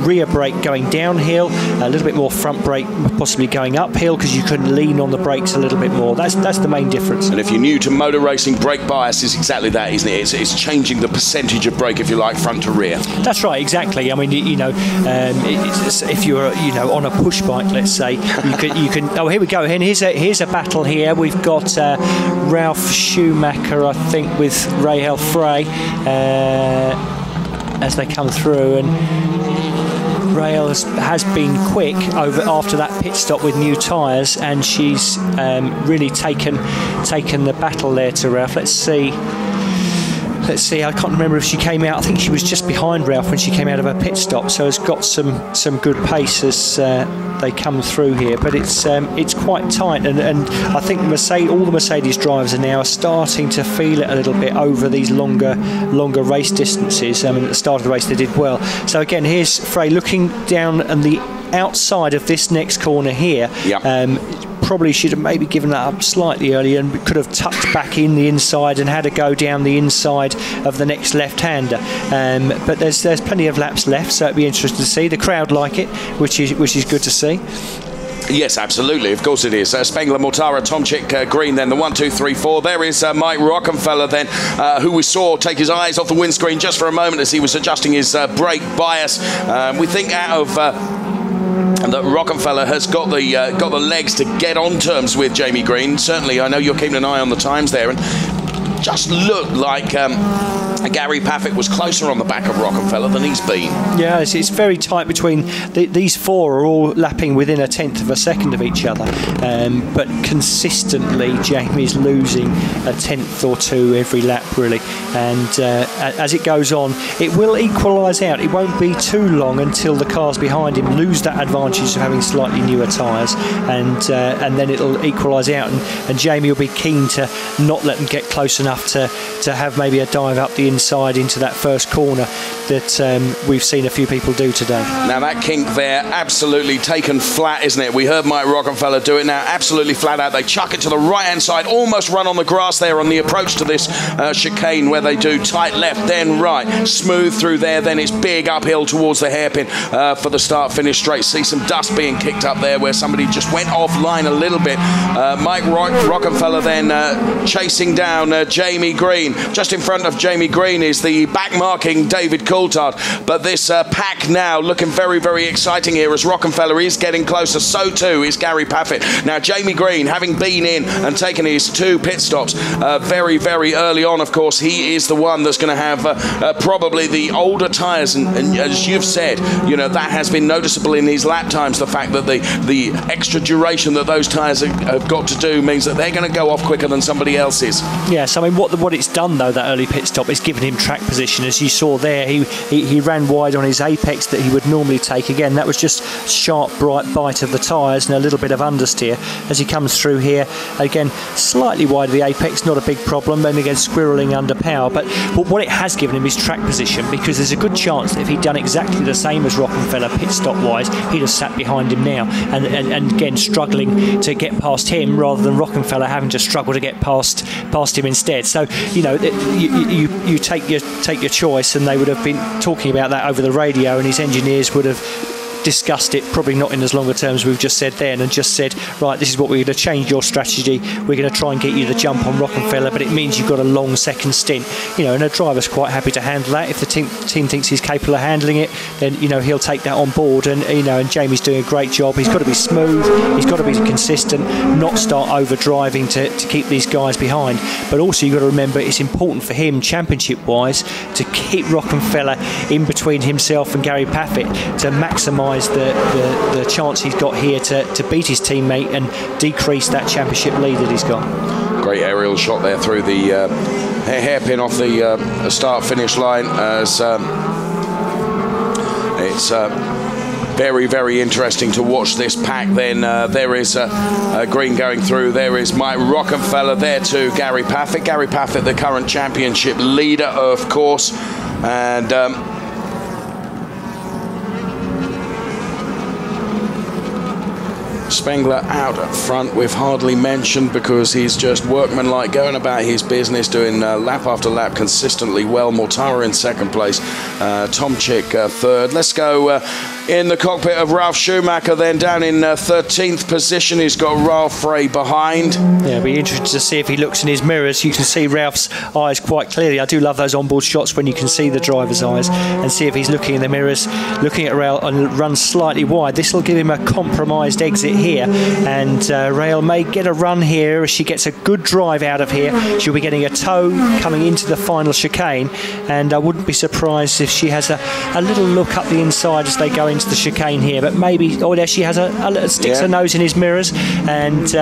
rear brake going downhill, a little bit more front brake possibly going uphill, because you can lean on the brakes a little bit more. That's the main difference. And if you're new to motor racing, brake bias is exactly that, isn't it? It's changing the percentage of brake, if you like, front to rear. That's right, exactly. I mean, if you're on a push bike, let's say, you can. Oh, here we go. And here's a battle here. We've got Ralf Schumacher, I think, with Rahul Frey as they come through, and Rahul has been quick after that pit stop with new tyres, and she's really taken the battle there to Ralf. Let's see. let's see, I can't remember if she came out. I think she was just behind Ralph when she came out of her pit stop, so has got some good pace as they come through here. But it's quite tight, and I think all the Mercedes drivers are now starting to feel it a little bit over these longer race distances. I mean, at the start of the race they did well. So again, here's Frey looking down on the outside of this next corner here. Yep. Probably should have maybe given that up slightly earlier and could have tucked back in the inside and had to go down the inside of the next left-hander. But there's plenty of laps left, so it'd be interesting to see. The crowd like it, which is good to see. Yes, absolutely. Of course it is. Spengler, Mortara, Tomczyk, Green, then the 1, 2, 3, 4. There is Mike Rockenfeller then, who we saw take his eyes off the windscreen just for a moment as he was adjusting his brake bias. We think out of... that Rockenfeller has got the legs to get on terms with Jamie Green. Certainly, I know you're keeping an eye on the times there, and just looked like Gary Paffett was closer on the back of Rockenfeller than he's been. Yeah, it's very tight between these four are all lapping within a tenth of a second of each other, but consistently Jamie's losing a tenth or two every lap really, and as it goes on it will equalise out. It won't be too long until the cars behind him lose that advantage of having slightly newer tyres, and then it'll equalise out, and Jamie will be keen to not let them get close enough to have maybe a dive up the inside into that first corner that we've seen a few people do today. Now that kink there absolutely taken flat, isn't it? We heard Mike Rockenfeller do it now, absolutely flat out. They chuck it to the right hand side, almost run on the grass there on the approach to this chicane where they do tight left then right, smooth through there, then it's big uphill towards the hairpin for the start finish straight. See some dust being kicked up there where somebody just went offline a little bit. Mike Rockenfeller then chasing down Jamie Green. Just in front of Jamie Green is the back-marking David Coulthard. But this pack now looking very, very exciting here as Rockenfeller is getting closer. So too is Gary Paffett. Now Jamie Green, having been in and taken his 2 pit stops very, very early on, of course, he is the one that's going to have probably the older tyres. And as you've said, you know, that has been noticeable in his lap times. The fact that the extra duration that those tyres have got to do means that they're going to go off quicker than somebody else's. Yes, I mean, what it's done though, that early pit stop, is given him track position. As you saw there, he ran wide on his apex that he would normally take. Again, that was just sharp, bright bite of the tyres and a little bit of understeer as he comes through here. Again, slightly wide of the apex, not a big problem, and again squirreling under power. But what it has given him is track position, because there's a good chance that if he'd done exactly the same as Rockenfeller pit stop wise, he'd have sat behind him now, and again struggling to get past him rather than Rockenfeller having to struggle to get past him instead. So you know, you take your choice, and they would have been talking about that over the radio, and his engineers would have discussed it, probably not in as longer terms we've just said then, and just said, right, this is what we're going to change your strategy, we're going to try and get you the jump on Rockenfeller, but it means you've got a long second stint, you know, and a driver's quite happy to handle that. If the team thinks he's capable of handling it, then you know he'll take that on board, and you know, and Jamie's doing a great job. He's got to be smooth, he's got to be consistent, not start over driving to keep these guys behind, but also you've got to remember it's important for him championship wise to keep Rockenfeller in between himself and Gary Paffett to maximise the chance he's got here to beat his teammate and decrease that championship lead that he's got. Great aerial shot there through the hairpin off the start-finish line as it's very, very interesting to watch this pack. Then there is Green going through. There is Mike Rockenfeller there too. Gary Paffett. Gary Paffett, the current championship leader, of course. And Spengler out at front, we've hardly mentioned, because he's just workmanlike, going about his business, doing lap after lap consistently well. Mortara in second place, Tomczyk third. Let's go in the cockpit of Ralf Schumacher then, down in 13th position. He's got Ralf Frey behind. Yeah, it'll be interesting to see if he looks in his mirrors. You can see Ralph's eyes quite clearly. I do love those onboard shots when you can see the driver's eyes, and see if he's looking in the mirrors, looking at Ralph, and runs slightly wide. This will give him a compromised exit here, and Rail may get a run here as she gets a good drive out of here. She'll be getting a tow coming into the final chicane, and I wouldn't be surprised if she has a little look up the inside as they go into the chicane here, but maybe, oh, there she has sticks her nose in his mirrors, and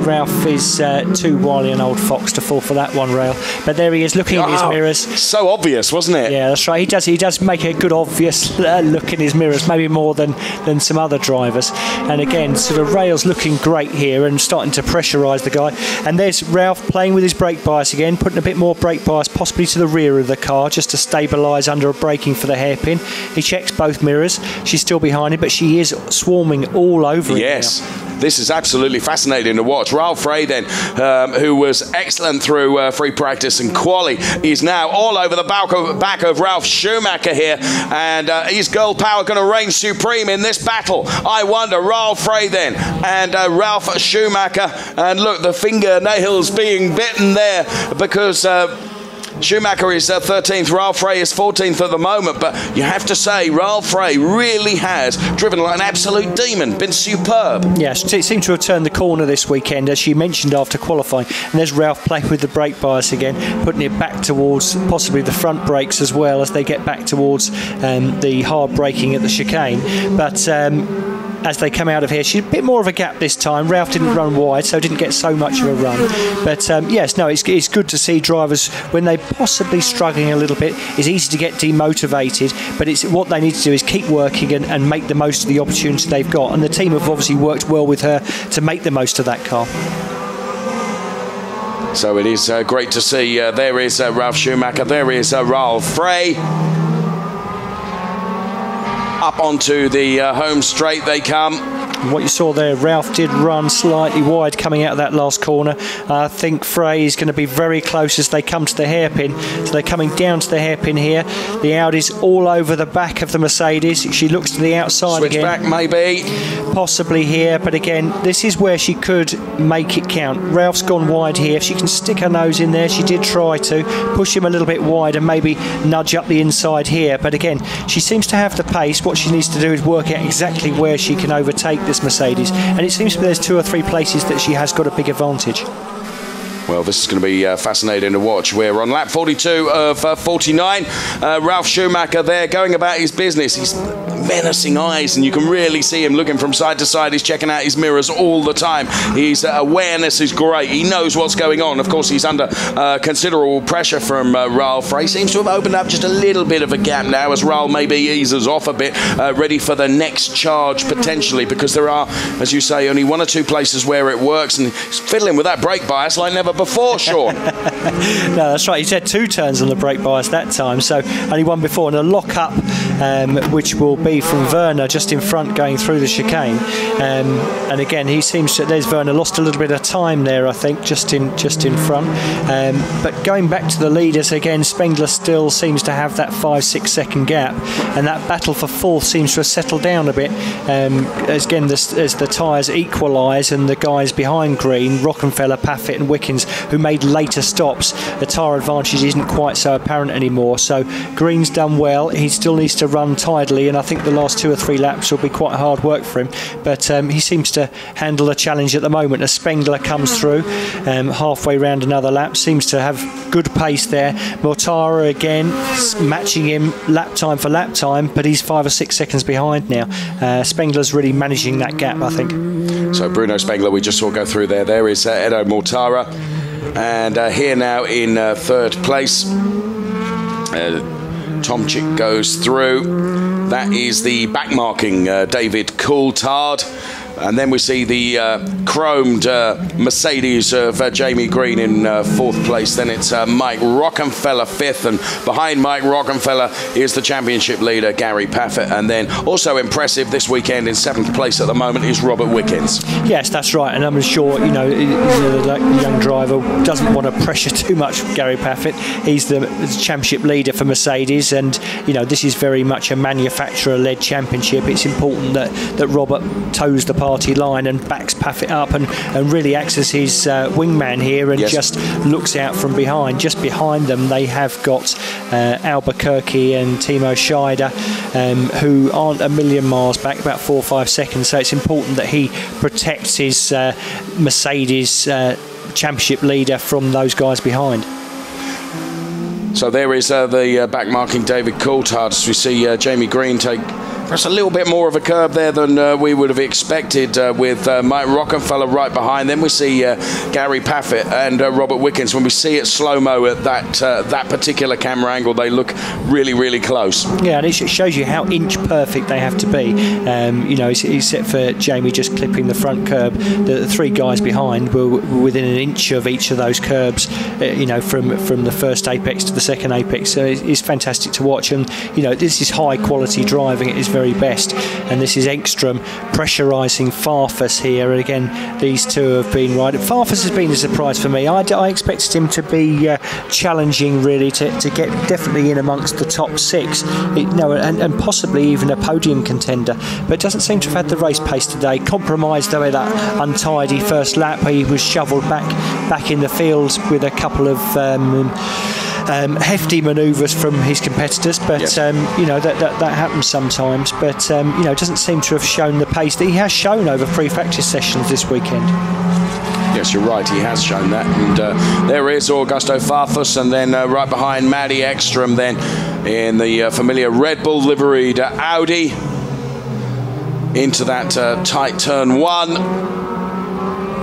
Ralph is too wily an old fox to fall for that one rail. But there he is looking in his mirrors. So obvious, wasn't it? Yeah, that's right. He does make a good obvious look in his mirrors, maybe more than some other drivers. And again, sort of rails looking great here and starting to pressurise the guy. And there's Ralph playing with his brake bias again, putting a bit more brake bias possibly to the rear of the car just to stabilise under a braking for the hairpin. He checks both mirrors. She's still behind him, but she is swarming all over him. Yes. This is absolutely fascinating to watch. Ralph Frey then, who was excellent through free practice and quali, is now all over the back of Ralf Schumacher here, and is girl power going to reign supreme in this battle? I wonder. Ralph Frey then and Ralf Schumacher, and look, the fingernails being bitten there because Schumacher is 13th, Ralph Frey is 14th at the moment, but you have to say Ralph Frey really has driven like an absolute demon, been superb. Yes, it seemed to have turned the corner this weekend, as she mentioned after qualifying. And there's Ralph playing with the brake bias again, putting it back towards possibly the front brakes as well as they get back towards the hard braking at the chicane. But as they come out of here, she's a bit more of a gap this time. Ralph didn't run wide, so didn't get so much of a run. But yes, no, it's good to see drivers when they're possibly struggling a little bit. It's easy to get demotivated, but it's what they need to do is keep working and make the most of the opportunity they've got. And the team have obviously worked well with her to make the most of that car. So it is great to see. There is Ralf Schumacher, there is Ralph Frey. Up onto the home straight they come. What you saw there, Ralph did run slightly wide coming out of that last corner. I think Frey is going to be very close as they come to the hairpin. So they're coming down to the hairpin here. The Audi's all over the back of the Mercedes. She looks to the outside Switch again. back maybe. Possibly here, but again, this is where she could make it count. Ralph's gone wide here. If she can stick her nose in there, she did try to push him a little bit wide and maybe nudge up the inside here. But again, she seems to have the pace. What she needs to do is work out exactly where she can overtake this Mercedes, and it seems there's 2 or 3 places that she has got a big advantage. Well, this is going to be fascinating to watch. We're on lap 42 of 49. Ralf Schumacher there going about his business. He's menacing eyes, and you can really see him looking from side to side. He's checking out his mirrors all the time. His awareness is great. He knows what's going on. Of course, he's under considerable pressure from Ralph Frey. Seems to have opened up just a little bit of a gap now as Ralph maybe eases off a bit, ready for the next charge potentially, because there are, as you say, only 1 or 2 places where it works, and he's fiddling with that brake bias like never before, Sean. No, that's right. He's had 2 turns on the brake bias that time, so only 1 before, and a lock up, which will be from Werner just in front going through the chicane. And again, he seems to, there's Werner, lost a little bit of time there, I think, just in front. But going back to the leaders again, Spengler still seems to have that 5-6 second gap, and that battle for 4th seems to have settled down a bit. Again, as the tyres equalise and the guys behind Green, Rockenfeller, Paffett and Wickens, who made later stops, the tyre advantage isn't quite so apparent anymore. So Green's done well. He still needs to run tidily, and I think the last 2 or 3 laps will be quite hard work for him. But he seems to handle the challenge at the moment as Spengler comes through halfway round another lap. Seems to have good pace there. Mortara again matching him lap time for lap time, but he's 5 or 6 seconds behind now. Spengler's really managing that gap, I think. So Bruno Spengler, we just saw go through there. There is Edo Mortara, and here now in 3rd place. Tomczyk goes through. That is the backmarking David Coulthard. And then we see the chromed Mercedes of Jamie Green in 4th place. Then it's Mike Rockenfeller 5th, and behind Mike Rockenfeller is the championship leader Gary Paffett. And then also impressive this weekend in 7th place at the moment is Robert Wickens. Yes, that's right, and I'm sure the young driver doesn't want to pressure too much Gary Paffett. He's the championship leader for Mercedes, and this is very much a manufacturer-led championship. It's important that Robert toes the party line and backs Paffett up and really acts as his wingman here and just looks out from behind. Just behind them they have got Albuquerque and Timo Scheider, who aren't a million miles back, about 4 or 5 seconds, so it's important that he protects his Mercedes championship leader from those guys behind. So there is the backmarking David Coulthard as we see Jamie Green take That's a little bit more of a curb there than we would have expected with Mike Rockenfeller right behind. Then we see Gary Paffett and Robert Wickens. When we see it slow-mo at that particular camera angle, they look really, really close. Yeah, and it shows you how inch perfect they have to be. You know, except for Jamie just clipping the front curb, the three guys behind were within an inch of each of those curbs, you know, from the first apex to the second apex. So it's fantastic to watch. And, you know, this is high-quality driving at its very best. And this is Engstrom pressurising Farfus here. And again, these two have been right. Farfus has been a surprise for me. I expected him to be challenging, really, to get definitely in amongst the top six, you know, and possibly even a podium contender. But doesn't seem to have had the race pace today. Compromised, though, with that untidy first lap where he was shovelled back in the field with a couple of hefty manoeuvres from his competitors, but yes. You know, that happens sometimes. But you know, doesn't seem to have shown the pace that he has shown over pre-practice sessions this weekend. Yes, you're right, he has shown that. And there is Augusto Farfus, and then right behind Maddie Ekstrom, then in the familiar Red Bull liveried Audi into that tight turn one.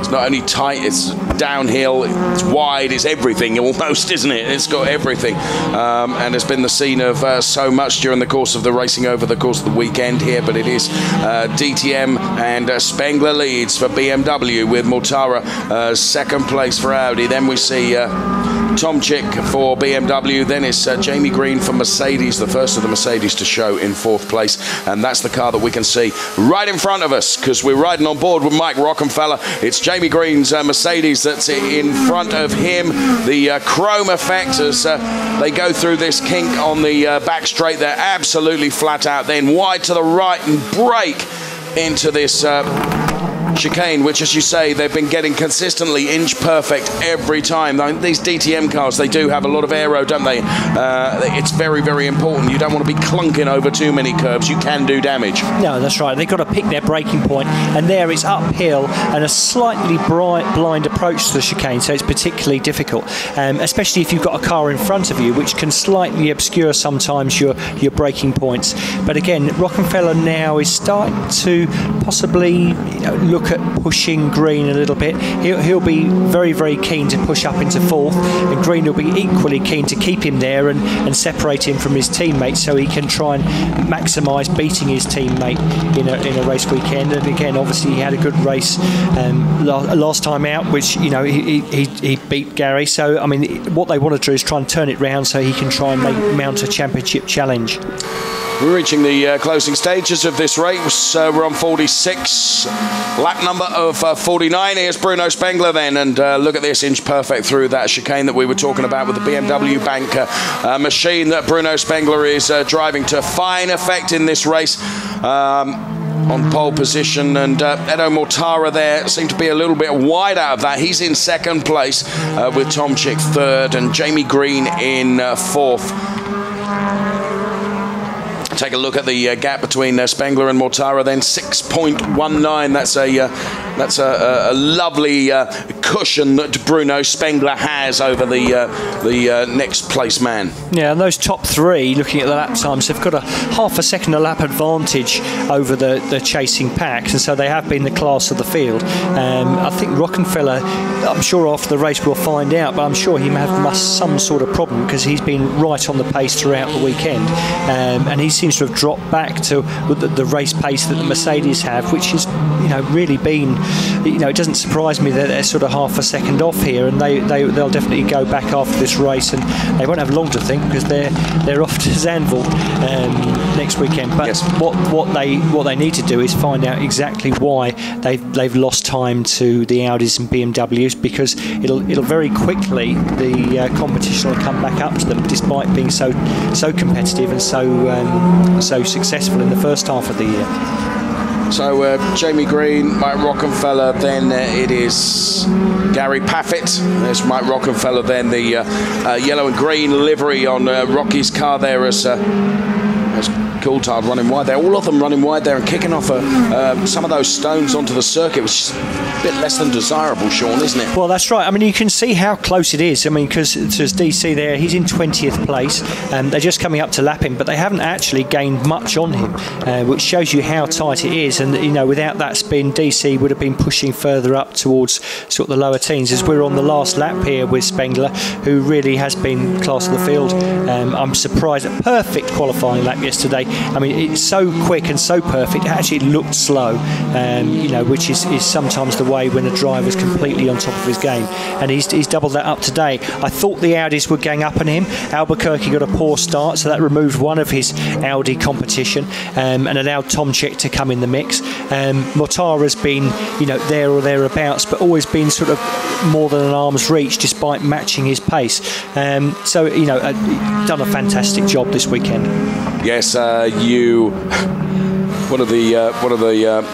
It's not only tight, it's downhill, it's wide, it's everything almost, isn't it? It's got everything. And it's been the scene of so much during the course of the racing over the course of the weekend here, but it is DTM and Spengler leads for BMW with Mortara second place for Audi. Then we see Tomczyk for BMW, then it's Jamie Green for Mercedes, the first of the Mercedes to show in fourth place, and that's the car that we can see right in front of us because we're riding on board with Mike Rockenfeller. It's Jamie Green's Mercedes that's in front of him. The chrome effect as they go through this kink on the back straight, they're absolutely flat out, then wide to the right and brake into this chicane, which, as you say, they've been getting consistently inch perfect every time. These DTM cars, they do have a lot of aero, don't they? It's very, very important. You don't want to be clunking over too many curbs. You can do damage. No, that's right. They've got to pick their braking point, and there it's uphill and a slightly blind approach to the chicane, so it's particularly difficult, especially if you've got a car in front of you, which can slightly obscure sometimes your braking points. But again, Rockenfeller now is starting to possibly, you know, look at pushing Green a little bit. He'll be very, very keen to push up into fourth, and Green will be equally keen to keep him there and separate him from his teammate so he can try and maximise beating his teammate in a race weekend. And again, obviously he had a good race last time out, which, you know, he beat Gary. So I mean, what they want to do is try and turn it round so he can try and mount a championship challenge. We're reaching the closing stages of this race. We're on 46, lap number of 49. Here's Bruno Spengler then, and look at this, inch perfect through that chicane that we were talking about with the BMW bank machine that Bruno Spengler is driving to fine effect in this race. On pole position, and Edo Mortara there seemed to be a little bit wide out of that. He's in second place with Tomczyk third and Jamie Green in fourth. Take a look at the gap between Spengler and Mortara, then 6.19. That's a lovely cushion that Bruno Spengler has over the next place man. Yeah, and those top three, looking at the lap times, they've got a half a second a lap advantage over the chasing packs, and so they have been the class of the field. I think Rockenfeller, I'm sure after the race we'll find out, but I'm sure he may have some sort of problem because he's been right on the pace throughout the weekend, and he seems to have dropped back to the race pace that the Mercedes have, which has, you know, really been, you know, it doesn't surprise me that they're sort of half a second off here, and they'll definitely go back after this race, and they won't have long to think because they're off to Zandvoort next weekend. But yes, what they need to do is find out exactly why they've lost time to the Audis and BMWs, because it'll very quickly, the competition will come back up to them despite being so competitive and so successful in the first half of the year. So Jamie Green, Mike Rockenfeller, then it is Gary Paffett. There's Mike Rockenfeller, then the yellow and green livery on Rocky's car there as Coulthard running wide there. All of them running wide there and kicking off some of those stones onto the circuit, which is a bit less than desirable, Sean, isn't it? Well, that's right. I mean, you can see how close it is. I mean, because there's DC there, he's in 20th place. They're just coming up to lap him, but they haven't actually gained much on him, which shows you how tight it is. And, you know, without that spin, DC would have been pushing further up towards sort of the lower teens, as we're on the last lap here with Spengler, who really has been class of the field. I'm surprised. A perfect qualifying lap yesterday. I mean, it's so quick and so perfect. It actually looked slow, you know, which is sometimes the way when a driver's completely on top of his game. And he's doubled that up today. I thought the Audis would gang up on him. Albuquerque got a poor start, so that removed one of his Audi competition and allowed Tomczyk to come in the mix. Mortara's been, you know, there or thereabouts, but always been sort of more than an arm's reach despite matching his pace. So, you know, done a fantastic job this weekend. Yes, one of the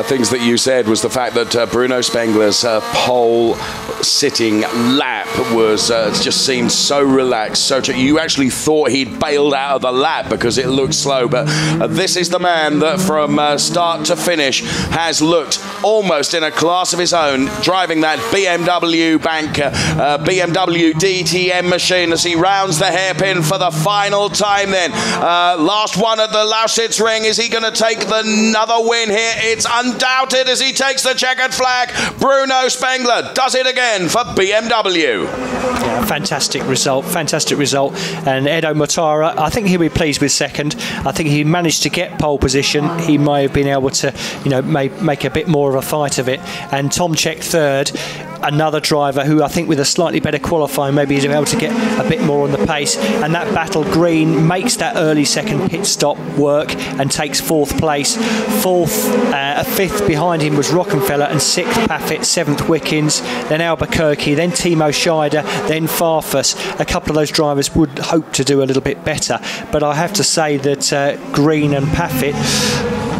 things that you said was the fact that Bruno Spengler's pole sitting lap was just seemed so relaxed. So you actually thought he'd bailed out of the lap because it looked slow. But this is the man that from start to finish has looked almost in a class of his own, driving that BMW BMW DTM machine as he rounds the hairpin for the final time then. Last one at the Lausitz ring. Is he going to take another win here? It's undoubted as he takes the checkered flag. Bruno Spengler does it again for BMW. Yeah, fantastic result. And Edo Mortara, I think he'll be pleased with second. I think he managed to get pole position. He may have been able to, you know, make a bit more of a fight of it. And Tomczyk third. Another driver who I think with a slightly better qualifying maybe is able to get a bit more on the pace, and that battle Green makes that early second pit stop work and takes fourth place. Fifth behind him was Rockenfeller, and sixth Paffett, seventh Wickens, then Albuquerque, then Timo Scheider, then Farfus. A couple of those drivers would hope to do a little bit better, but I have to say that Green and Paffett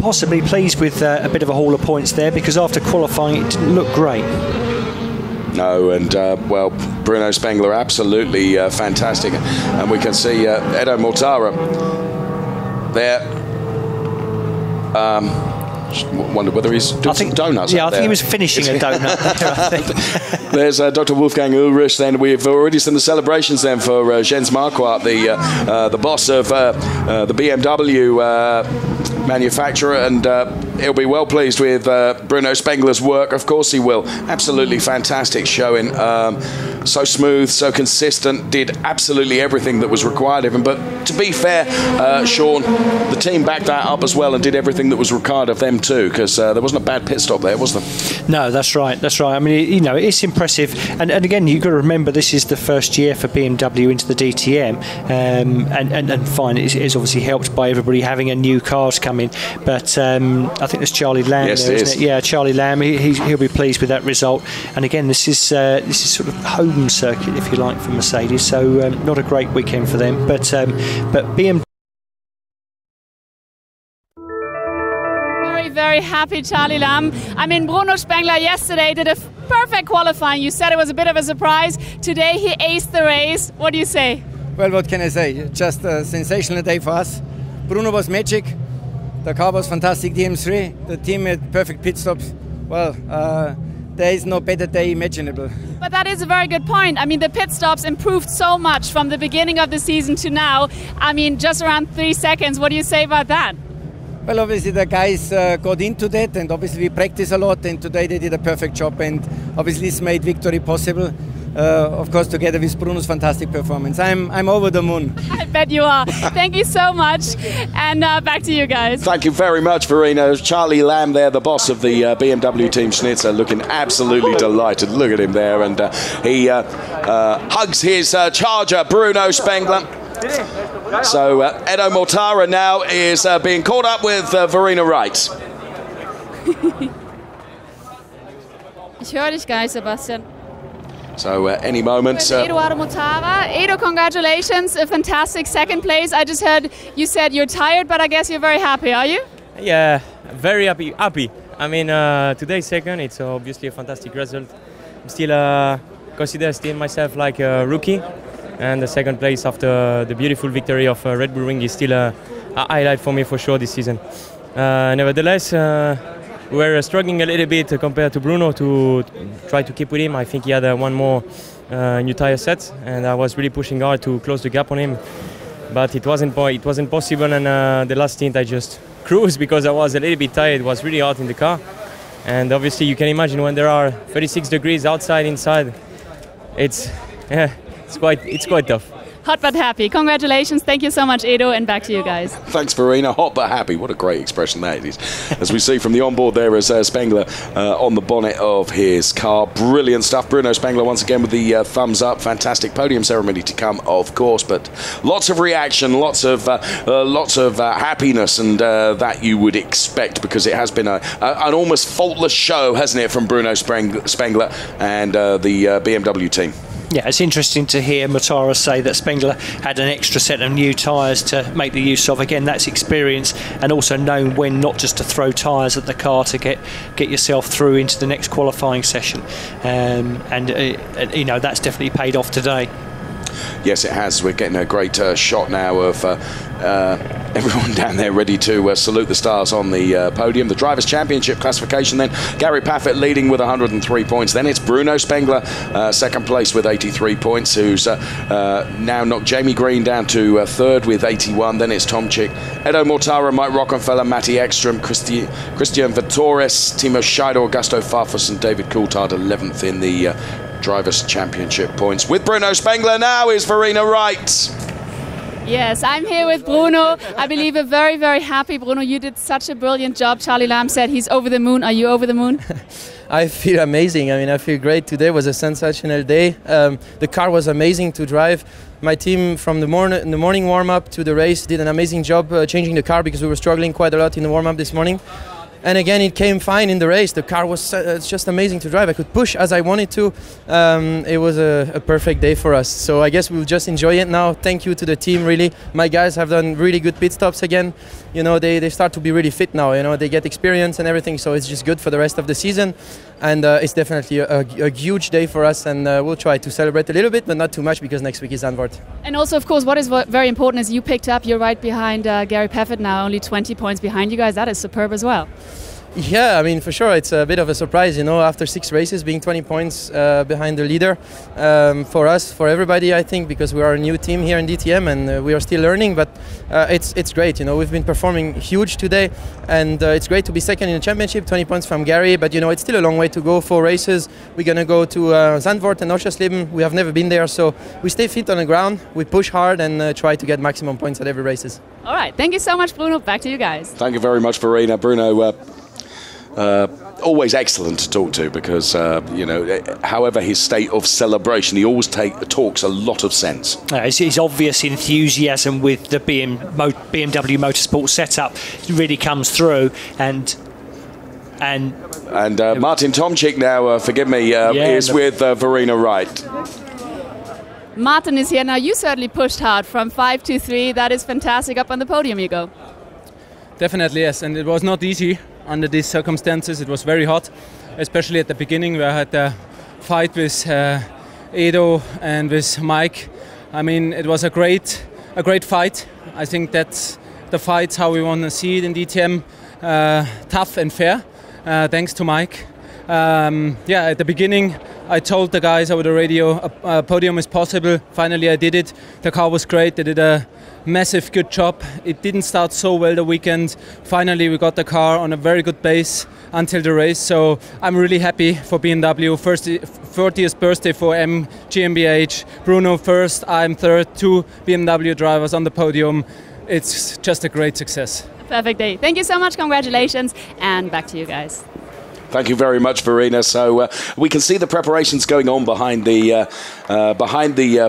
possibly pleased with a bit of a haul of points there, because after qualifying it didn't look great. No, and well, Bruno Spengler absolutely fantastic, and we can see Edo Mortara there. Wonder whether he's doing some donuts. Yeah, I think he was finishing a donut there, I think. There's Dr. Wolfgang Ulrich. Then we've already seen the celebrations then for Jens Marquardt, the boss of the BMW manufacturer, and he'll be well pleased with Bruno Spengler's work. Of course he will. Absolutely fantastic showing. So smooth, so consistent, did absolutely everything that was required of him. But to be fair, Sean, the team backed that up as well and did everything that was required of them too, because there wasn't a bad pit stop there, was there? No, that's right. I mean, you know, it's impressive. And again, you've got to remember this is the first year for BMW into the DTM, and fine, it's obviously helped by everybody having a new cars coming. But I think there's Charlie Lamb there, isn't it? Yeah, Charlie Lamb. He'll be pleased with that result. And again, this is sort of home circuit, if you like, for Mercedes. So not a great weekend for them. But BMW. Very happy Charlie Lamb. I mean, Bruno Spengler yesterday did a perfect qualifying. You said it was a bit of a surprise. Today he aced the race. What do you say? Well, what can I say? Just a sensational day for us. Bruno was magic. The car was fantastic, DM3. The team had perfect pit stops. Well, there is no better day imaginable. But that is a very good point. I mean, the pit stops improved so much from the beginning of the season to now. I mean, just around 3 seconds. What do you say about that? Well, obviously the guys got into that, and obviously we practice a lot, and today they did a perfect job, and obviously this made victory possible. Of course, together with Bruno's fantastic performance. I'm over the moon. I bet you are. Thank you so much. And back to you guys. Thank you very much, Verena. Charlie Lamb there, the boss of the BMW team Schnitzer, looking absolutely delighted. Look at him there. And he hugs his charger, Bruno Spengler. So Edo Mortara now is being caught up with Verena Wright. Ich höre dich gar nicht, Sebastian. So any moment. Eduardo Mortara. Edo, congratulations. A fantastic second place. I just heard you said you're tired, but I guess you're very happy, are you? Yeah, very happy. I mean, today's second, it's obviously a fantastic result. I'm still consider myself like a rookie. And the second place after the beautiful victory of Red Bull Ring is still a a highlight for me for sure this season. Nevertheless, we were struggling a little bit compared to Bruno to try to keep with him. I think he had one more new tire set, and I was really pushing hard to close the gap on him. But it wasn't possible, and the last stint I just cruised because I was a little bit tired. It was really hot in the car, and obviously you can imagine when there are 36 degrees outside, inside, it's quite tough. Hot but happy. Congratulations. Thank you so much, Edo, and back to you guys. Thanks, Verena. Hot but happy. What a great expression that is. As we see from the onboard there is Spengler on the bonnet of his car. Brilliant stuff. Bruno Spengler once again with the thumbs up. Fantastic podium ceremony to come, of course, but lots of reaction, lots of happiness, and that you would expect, because it has been an almost faultless show, hasn't it, from Bruno Spengler and the BMW team. Yeah, it's interesting to hear Matara say that Spengler had an extra set of new tyres to make the use of. Again, that's experience, and also knowing when not just to throw tyres at the car to get yourself through into the next qualifying session. You know, that's definitely paid off today. Yes, it has. We're getting a great shot now of everyone down there ready to salute the stars on the podium. The Drivers' Championship classification then. Gary Paffett leading with 103 points. Then it's Bruno Spengler, second place with 83 points, who's now knocked Jamie Green down to third with 81. Then it's Tomczyk, Edo Mortara, Mike Rockenfeller, Matty Ekström, Christian Vittoris, Timo Scheider, Augusto Farfus and David Coulthard 11th in the Drivers' Championship points. With Bruno Spengler now is Verena Wright. Yes, I'm here with Bruno. I believe a very, very happy Bruno. You did such a brilliant job. Charlie Lamb said he's over the moon. Are you over the moon? I feel amazing. I mean, I feel great. Today was a sensational day. The car was amazing to drive. My team from the morning warm-up to the race did an amazing job changing the car, because we were struggling quite a lot in the warm-up this morning. And again, it came fine in the race. The car was it's just amazing to drive. I could push as I wanted to. It was a perfect day for us. So I guess we'll just enjoy it now. Thank you to the team, really. My guys have done really good pit stops again. You know, they start to be really fit now. You know, they get experience and everything. So it's just good for the rest of the season. And it's definitely a huge day for us. And we'll try to celebrate a little bit, but not too much, because next week is Zandvoort. And also, of course, what is very important is you picked up. You're right behind Gary Paffett now, only 20 points behind you guys. That is superb as well. Yeah, I mean, for sure, it's a bit of a surprise, you know, after 6 races, being 20 points behind the leader. For us, for everybody, I think, because we are a new team here in DTM, and we are still learning, but it's great, you know. We've been performing huge today, and it's great to be second in the championship, 20 points from Gary, but, you know, it's still a long way to go. 4 races. We're going to go to Zandvoort and Oschersleben. We have never been there, so we stay fit on the ground, we push hard, and try to get maximum points at every races. All right, thank you so much, Bruno. Back to you guys. Thank you very much, Verena. Bruno, always excellent to talk to, because, you know, however his state of celebration, he always talks a lot of sense. His obvious enthusiasm with the BMW Motorsport setup really comes through, and Martin Tomczyk now, forgive me, is with Verena Wright. Martin is here now. You certainly pushed hard from 5 to 3. That is fantastic. Up on the podium you go. Definitely, yes, and it was not easy under these circumstances. It was very hot, especially at the beginning where I had a fight with Edo and with Mike. I mean, it was a great fight. I think that's the fight's how we want to see it in DTM, tough and fair, thanks to Mike. Yeah, at the beginning I told the guys over the radio a podium is possible. Finally I did it. The car was great. They did a massive good job. It didn't start so well the weekend. Finally we got the car on a very good base until the race, so I'm really happy for BMW. 40th birthday for M GmbH. Bruno first, I'm third, 2 BMW drivers on the podium. It's just a great success. Perfect day. Thank you so much. Congratulations, and back to you guys. Thank you very much, Verena. So we can see the preparations going on behind the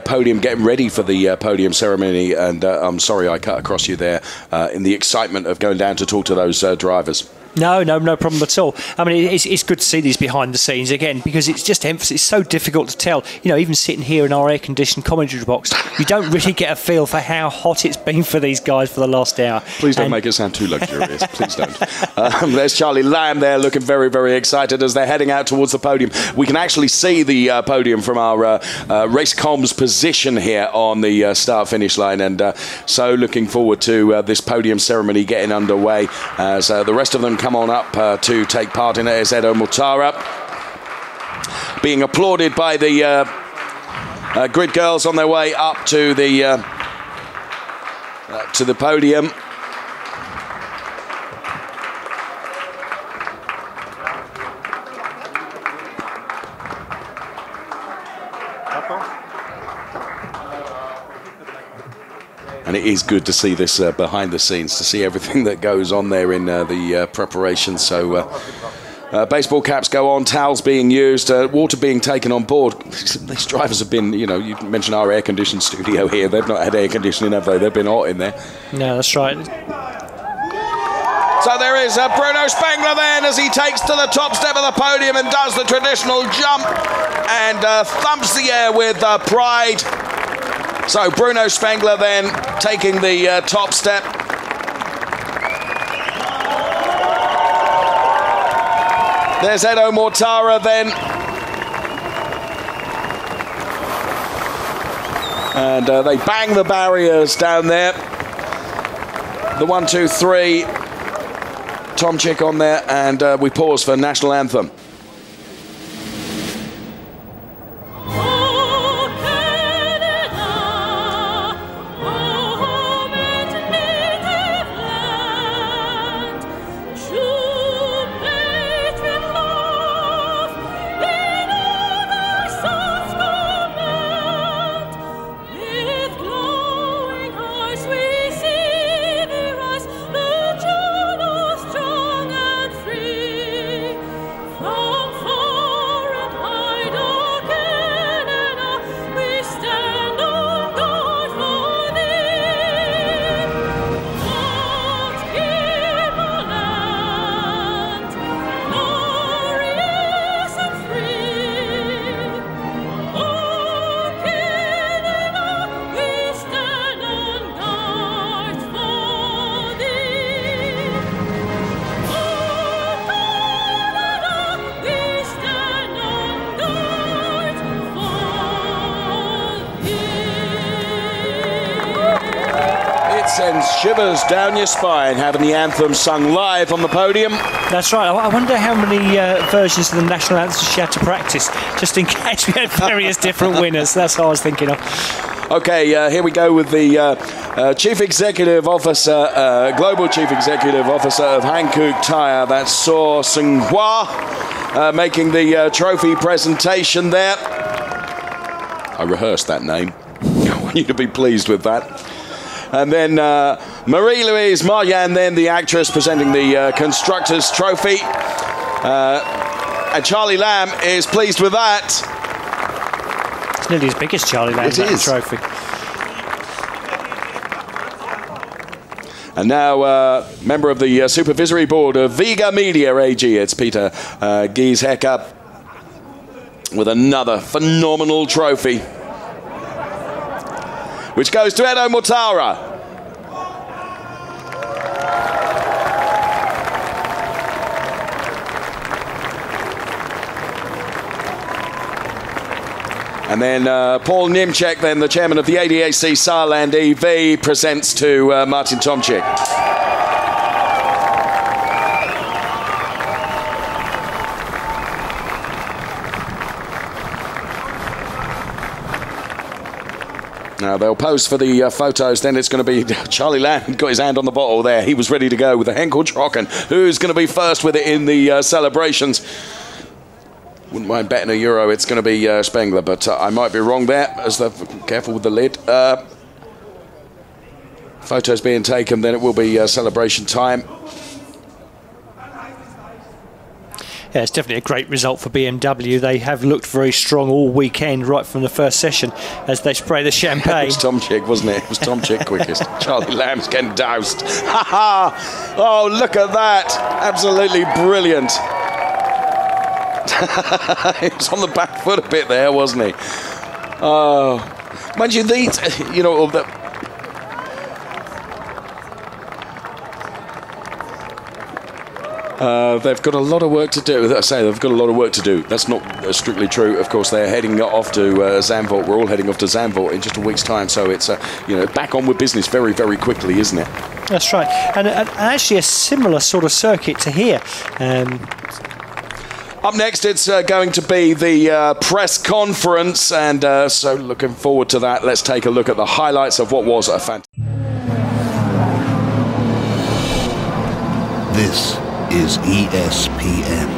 podium, getting ready for the podium ceremony. And I'm sorry I cut across you there in the excitement of going down to talk to those drivers. No problem at all. I mean, it's good to see these behind the scenes again, because it's just emphasis. It's so difficult to tell. You know, even sitting here in our air-conditioned commentary box, you don't really get a feel for how hot it's been for these guys for the last hour. Please don't make it sound too luxurious. Please don't. There's Charlie Lamb there, looking very, very excited as they're heading out towards the podium. We can actually see the podium from our race comms position here on the start-finish line, and so looking forward to this podium ceremony getting underway as the rest of them come on up to take part in it. As Edo Mutara being applauded by the grid girls on their way up to the podium. And it is good to see this behind the scenes, to see everything that goes on there in the preparation. So baseball caps go on, towels being used, water being taken on board. These drivers have been, you know, you mentioned our air-conditioned studio here. They've not had air conditioning, have they? They've been hot in there. No, that's right. So there is Bruno Spengler then, as he takes to the top step of the podium and does the traditional jump and thumps the air with pride. So Bruno Spengler then taking the top step. There's Edo Mortara then. And they bang the barriers down there. The 1, 2, 3. Tomczyk on there, and we pause for national anthem. Sends shivers down your spine having the anthem sung live on the podium. That's right. I wonder how many versions of the national anthem she had to practice, just in case we had various different winners. That's what I was thinking of. Okay, here we go with the Chief Executive Officer, Global Chief Executive Officer of Hankook Tire, that's So Seung-hwa, making the trophy presentation there. I rehearsed that name. I want you to be pleased with that. And then Marie-Louise Marjan, then the actress, presenting the Constructors' Trophy. And Charlie Lamb is pleased with that. It's nearly as big as Charlie Lamb's trophy. And now, member of the Supervisory Board of Vega Media AG, it's Peter Gieshecker with another phenomenal trophy, which goes to Edo Mortara. And then Paul Niemczek, then the chairman of the ADAC Saarland EV, presents to Martin Tomczyk. Now they'll pose for the photos. Then it's going to be Charlie Lamb, got his hand on the bottle there. He was ready to go with the Henkel Trocken. Who's going to be first with it in the celebrations? Wouldn't mind betting €1. It's going to be Spengler, but I might be wrong there. As they're careful with the lid. Photos being taken, then it will be celebration time. Yeah, it's definitely a great result for BMW. They have looked very strong all weekend, right from the first session, as they spray the champagne. It was Tom Chick, wasn't it? It was Tom Chick quickest. Charlie Lamb's getting doused. Ha ha! Oh, look at that! Absolutely brilliant. He was on the back foot a bit there, wasn't he? Oh, mind you, these, you know, they've got a lot of work to do. I say they've got a lot of work to do. That's not strictly true. Of course, they're heading off to Zandvoort. We're all heading off to Zandvoort in just a week's time. So it's back on with business very, very quickly, isn't it? That's right. And actually a similar sort of circuit to here. Up next, it's going to be the press conference, and so looking forward to that. Let's take a look at the highlights of what was a fantastic. This is ESPN.